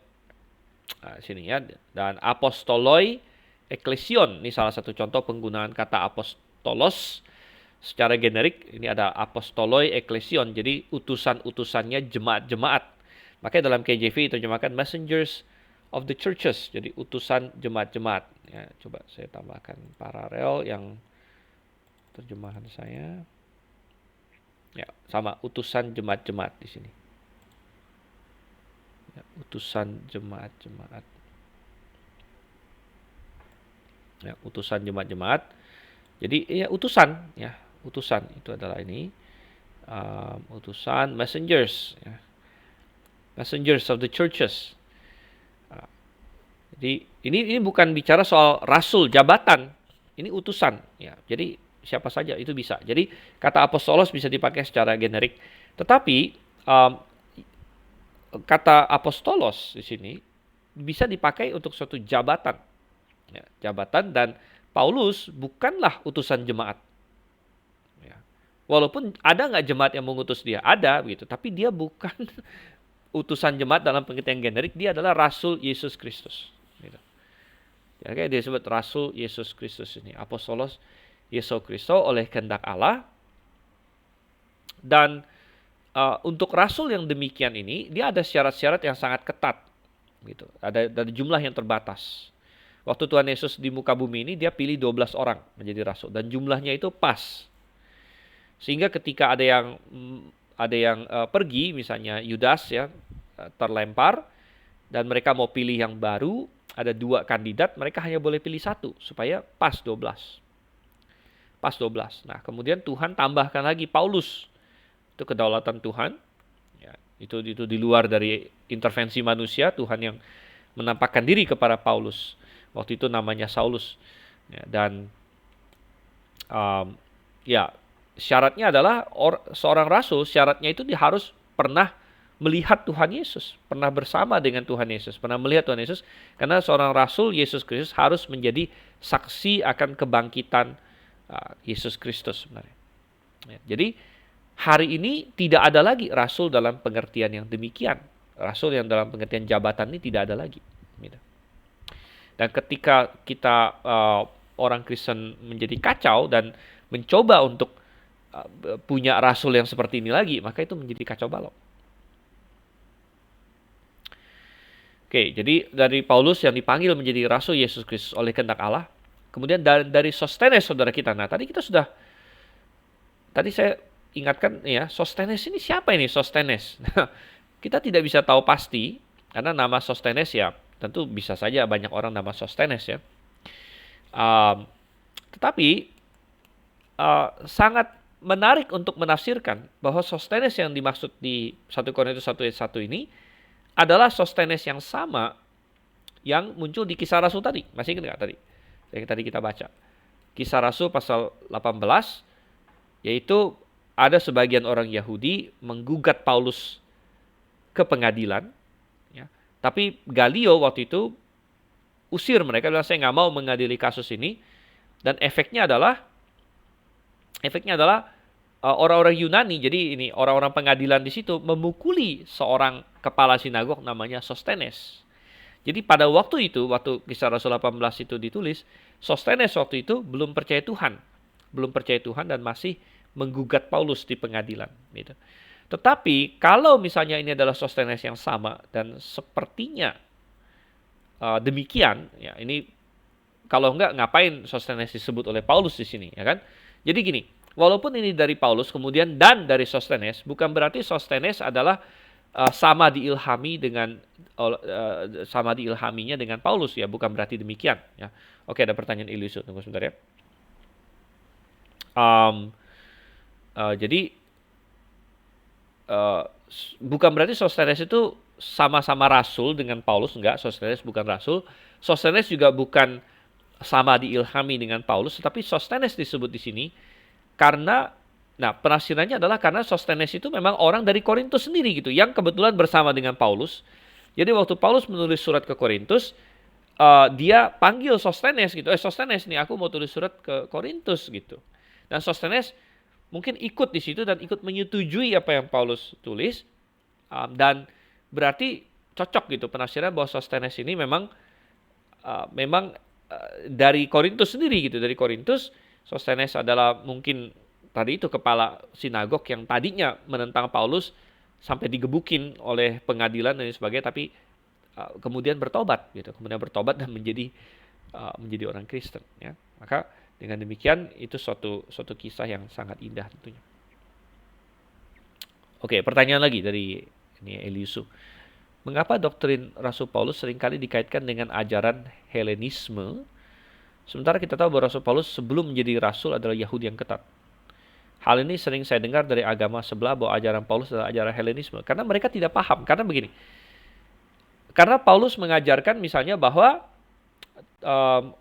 Nah, sini ya. Dan apostoloi eklesion, ini salah satu contoh penggunaan kata apostolos secara generik. Ini ada apostoloi eklesion, jadi utusan-utusannya jemaat-jemaat. Makanya dalam KJV terjemahkan messengers of the churches, jadi utusan jemaat-jemaat. Ya, coba saya tambahkan paralel yang terjemahan saya. Ya, sama utusan jemaat-jemaat di sini. Ya, utusan jemaat-jemaat. Ya, utusan jemaat-jemaat. Jadi ya utusan itu adalah ini utusan messengers ya. Messengers of the churches. Jadi ini bukan bicara soal rasul jabatan, ini utusan ya. Jadi siapa saja itu bisa. Jadi kata apostolos bisa dipakai secara generik. Tetapi kata apostolos di sini bisa dipakai untuk suatu jabatan. Ya, jabatan dan Paulus bukanlah utusan jemaat. Ya. Walaupun ada nggak jemaat yang mengutus dia? Ada gitu. Tapi dia bukan utusan jemaat dalam pengertian generik. Dia adalah Rasul Yesus Kristus. Gitu. Ya, kayak dia disebut Rasul Yesus Kristus ini. Apostolos Yesus Kristus oleh kehendak Allah. Dan untuk rasul yang demikian ini, dia ada syarat-syarat yang sangat ketat. Gitu. Ada jumlah yang terbatas. Waktu Tuhan Yesus di muka bumi ini, dia pilih 12 orang menjadi rasul. Dan jumlahnya itu pas. Sehingga ketika ada yang pergi, misalnya Yudas ya terlempar, dan mereka mau pilih yang baru, ada 2 kandidat, mereka hanya boleh pilih 1 supaya pas 12. Pas 12. Nah, kemudian Tuhan tambahkan lagi Paulus. Itu kedaulatan Tuhan. Ya, itu di luar dari intervensi manusia, Tuhan yang menampakkan diri kepada Paulus. Waktu itu namanya Saulus. Ya, dan ya syaratnya adalah seorang rasul, syaratnya itu dia harus pernah melihat Tuhan Yesus, pernah bersama dengan Tuhan Yesus, pernah melihat Tuhan Yesus, karena seorang rasul Yesus Kristus harus menjadi saksi akan kebangkitan Yesus Kristus sebenarnya. Ya, jadi hari ini tidak ada lagi rasul dalam pengertian yang demikian. Rasul yang dalam pengertian jabatan ini tidak ada lagi. Gitu. Dan ketika kita orang Kristen menjadi kacau dan mencoba untuk punya rasul yang seperti ini lagi, maka itu menjadi kacau balau. Oke, jadi dari Paulus yang dipanggil menjadi rasul Yesus Kristus oleh kehendak Allah. Kemudian dari Sostenes saudara kita. Nah, tadi saya ingatkan ya, Sostenes ini siapa ini Sostenes? Kita tidak bisa tahu pasti Karena nama Sostenes ya, tentu bisa saja banyak orang nama Sostenes ya. Um, tetapi sangat menarik untuk menafsirkan bahwa Sostenes yang dimaksud di 1 Korintus 1 ayat 1 ini adalah Sostenes yang sama yang muncul di Kisah Rasul tadi. Masih ingat nggak tadi? Yang tadi kita baca. Kisah Rasul pasal 18, yaitu ada sebagian orang Yahudi menggugat Paulus ke pengadilan. Ya. Tapi Galio waktu itu usir mereka, bilang saya nggak mau mengadili kasus ini. Dan efeknya adalah orang-orang Yunani, jadi ini orang-orang pengadilan di situ memukuli seorang kepala sinagog namanya Sostenes. Jadi pada waktu itu, waktu Kisah Rasul 18 itu ditulis, Sostenes waktu itu belum percaya Tuhan. Belum percaya Tuhan dan masih menggugat Paulus di pengadilan. Gitu. Tetapi kalau misalnya ini adalah Sostenes yang sama dan sepertinya demikian, ya ini kalau enggak ngapain Sostenes disebut oleh Paulus di sini, ya kan? Jadi gini, walaupun ini dari Paulus kemudian dan dari Sostenes, bukan berarti Sostenes adalah sama diilhaminya dengan Paulus ya, bukan berarti demikian ya. Oke, ada pertanyaan Ilysu, tunggu sebentar ya. Jadi bukan berarti Sostenes itu sama-sama rasul dengan Paulus, enggak, Sostenes bukan rasul. Sostenes juga bukan sama diilhami dengan Paulus, tetapi Sostenes disebut di sini karena, nah penafsirannya adalah karena Sostenes itu memang orang dari Korintus sendiri gitu, yang kebetulan bersama dengan Paulus. Jadi waktu Paulus menulis surat ke Korintus, dia panggil Sostenes gitu, Sostenes nih aku mau tulis surat ke Korintus gitu. Dan Sostenes mungkin ikut di situ dan ikut menyetujui apa yang Paulus tulis, dan berarti cocok gitu penafsiran bahwa Sostenes ini memang dari Korintus sendiri gitu. Dari Korintus, Sostenes adalah mungkin tadi itu kepala sinagog yang tadinya menentang Paulus sampai digebukin oleh pengadilan dan sebagainya, tapi kemudian bertobat gitu. Kemudian bertobat dan menjadi orang Kristen ya. Maka dengan demikian itu suatu kisah yang sangat indah tentunya. Oke, pertanyaan lagi dari ini Eliusu. Mengapa doktrin Rasul Paulus seringkali dikaitkan dengan ajaran Helenisme, sementara kita tahu bahwa Rasul Paulus sebelum menjadi rasul adalah Yahudi yang ketat? Hal ini sering saya dengar dari agama sebelah bahwa ajaran Paulus adalah ajaran Helenisme. Karena mereka tidak paham. Karena begini. Karena Paulus mengajarkan misalnya bahwa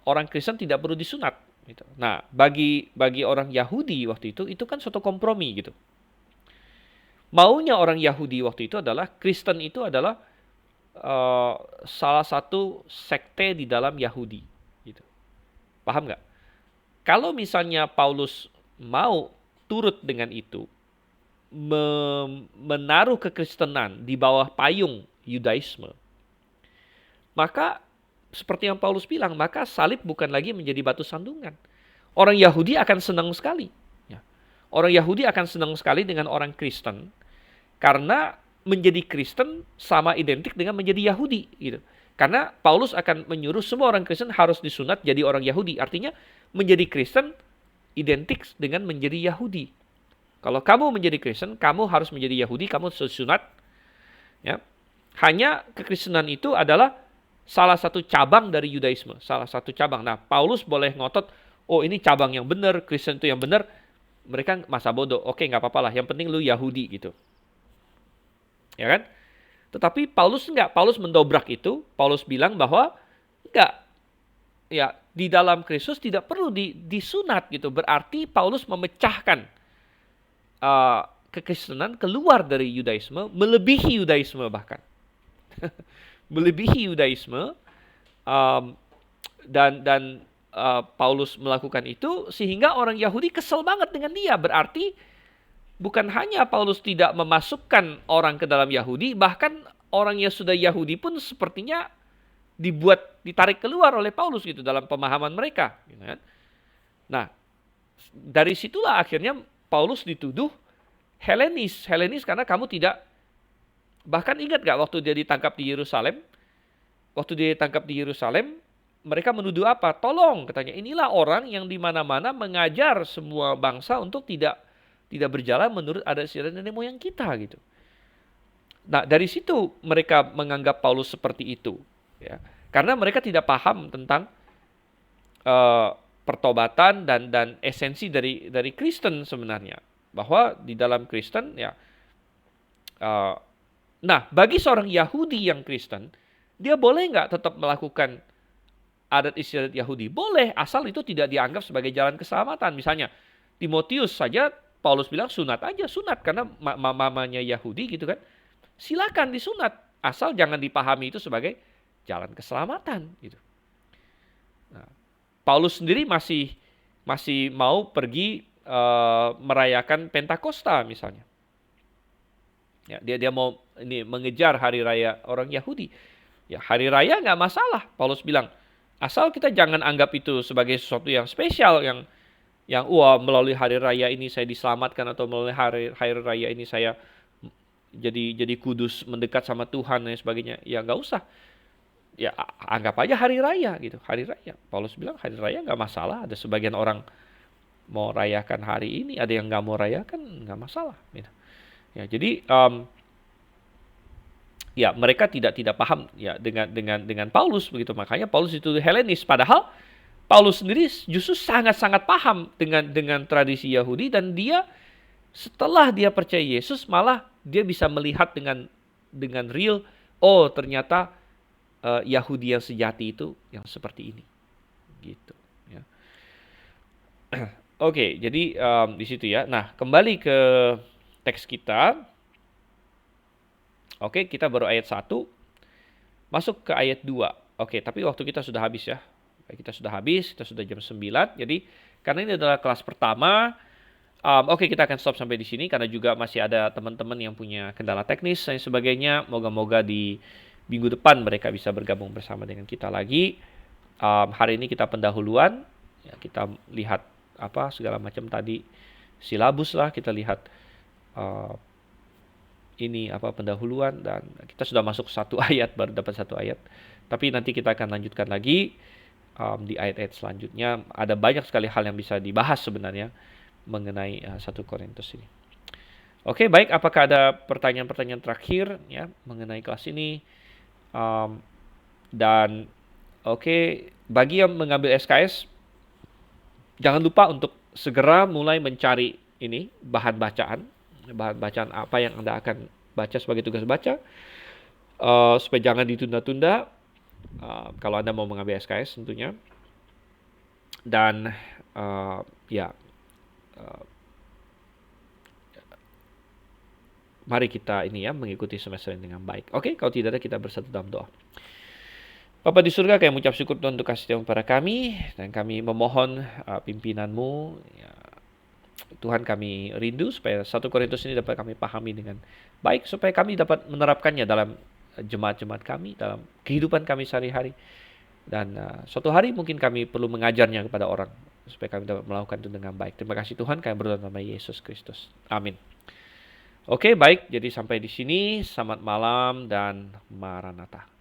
orang Kristen tidak perlu disunat. Gitu. Nah, bagi orang Yahudi waktu itu kan suatu kompromi gitu. Maunya orang Yahudi waktu itu adalah Kristen itu adalah salah satu sekte di dalam Yahudi. Gitu. Paham nggak? Kalau misalnya Paulus mau turut dengan itu, menaruh kekristenan di bawah payung Yudaisme, maka seperti yang Paulus bilang, maka salib bukan lagi menjadi batu sandungan. Orang Yahudi akan senang sekali. Ya. Orang Yahudi akan senang sekali dengan orang Kristen, karena menjadi Kristen sama identik dengan menjadi Yahudi. Gitu. Karena Paulus akan menyuruh semua orang Kristen harus disunat jadi orang Yahudi. Artinya menjadi Kristen identik dengan menjadi Yahudi. Kalau kamu menjadi Kristen, kamu harus menjadi Yahudi, kamu disunat. Ya. Hanya kekristenan itu adalah salah satu cabang dari Yudaisme. Salah satu cabang. Nah, Paulus boleh ngotot, oh ini cabang yang benar, Kristen itu yang benar. Mereka masa bodoh. Oke, nggak apa-apa lah. Yang penting lu Yahudi gitu. Ya kan? Tetapi Paulus enggak. Paulus mendobrak itu. Paulus bilang bahwa enggak. Ya, di dalam Kristus tidak perlu disunat gitu. Berarti Paulus memecahkan kekristenan keluar dari Yudaisme, melebihi Yudaisme bahkan. Melebihi Yudaisme, dan Paulus melakukan itu sehingga orang Yahudi kesel banget dengan dia. Berarti bukan hanya Paulus tidak memasukkan orang ke dalam Yahudi, bahkan orang yang sudah Yahudi pun sepertinya ditarik keluar oleh Paulus gitu dalam pemahaman mereka. Gitu kan? Nah, dari situlah akhirnya Paulus dituduh Helenis karena kamu tidak. Bahkan ingat gak waktu dia ditangkap di Yerusalem? Waktu dia ditangkap di Yerusalem, mereka menuduh apa? Tolong, katanya, inilah orang yang di mana-mana mengajar semua bangsa untuk tidak berjalan menurut adat istiadat nenek moyang kita gitu. Nah, dari situ mereka menganggap Paulus seperti itu, ya. Karena mereka tidak paham tentang uh, pertobatan dan esensi dari Kristen sebenarnya. Bahwa di dalam Kristen, ya, uh, nah, bagi seorang Yahudi yang Kristen, dia boleh nggak tetap melakukan adat istiadat Yahudi? Boleh, asal itu tidak dianggap sebagai jalan keselamatan. Misalnya, Timotius saja, Paulus bilang sunat aja, sunat. Karena mamanya Yahudi gitu kan. Silakan disunat, asal jangan dipahami itu sebagai jalan keselamatan gitu. Nah, Paulus sendiri masih mau pergi merayakan Pentakosta misalnya. Ya, dia mau ini mengejar hari raya orang Yahudi. Ya, hari raya nggak masalah. Paulus bilang, asal kita jangan anggap itu sebagai sesuatu yang spesial, yang wah, melalui hari raya ini saya diselamatkan, atau melalui hari raya ini saya jadi kudus, mendekat sama Tuhan dan sebagainya. Ya nggak usah. Ya anggap aja hari raya gitu, hari raya. Paulus bilang hari raya nggak masalah. Ada sebagian orang mau rayakan hari ini, ada yang nggak mau rayakan, nggak masalah. Gitu. Ya jadi ya mereka tidak paham ya dengan Paulus begitu. Makanya Paulus itu Helenis, padahal Paulus sendiri justru sangat-sangat paham dengan tradisi Yahudi, dan dia setelah dia percaya Yesus malah dia bisa melihat dengan real, oh ternyata Yahudi yang sejati itu yang seperti ini, gitu. Ya. Oke, jadi di situ ya. Nah, kembali ke teks kita. Oke, kita baru ayat 1, masuk ke ayat 2. Oke, tapi waktu kita sudah habis ya. Kita sudah habis, kita sudah jam 9. Jadi, karena ini adalah kelas pertama, oke, kita akan stop sampai di sini karena juga masih ada teman-teman yang punya kendala teknis dan sebagainya. Moga-moga di minggu depan mereka bisa bergabung bersama dengan kita lagi. Hari ini kita pendahuluan, ya, kita lihat apa segala macam tadi, silabus lah, kita lihat ini apa pendahuluan, dan kita sudah masuk satu ayat, baru dapat satu ayat. Tapi nanti kita akan lanjutkan lagi di ayat-ayat selanjutnya. Ada banyak sekali hal yang bisa dibahas sebenarnya mengenai 1 Korintus ini. Oke, baik. Apakah ada pertanyaan-pertanyaan terakhir ya mengenai kelas ini? Dan oke, bagi yang mengambil SKS, jangan lupa untuk segera mulai mencari ini bahan bacaan apa yang Anda akan baca sebagai tugas baca, supaya jangan ditunda-tunda kalau Anda mau mengambil SKS tentunya. Dan ya, mari kita ini ya mengikuti semester ini dengan baik. Oke, kalau tidak ada, kita bersatu dalam doa. Bapa di surga, kami mengucap syukur Tuhan untuk kasih Tuhan kepada kami, dan kami memohon pimpinan-Mu. Ya, Tuhan, kami rindu supaya 1 Korintus ini dapat kami pahami dengan baik, supaya kami dapat menerapkannya dalam jemaat-jemaat kami, dalam kehidupan kami sehari-hari. Dan suatu hari mungkin kami perlu mengajarnya kepada orang, supaya kami dapat melakukan itu dengan baik. Terima kasih Tuhan, kami berdoa dalam nama Yesus Kristus. Amin. Oke, baik. Jadi sampai di sini. Selamat malam dan Maranatha.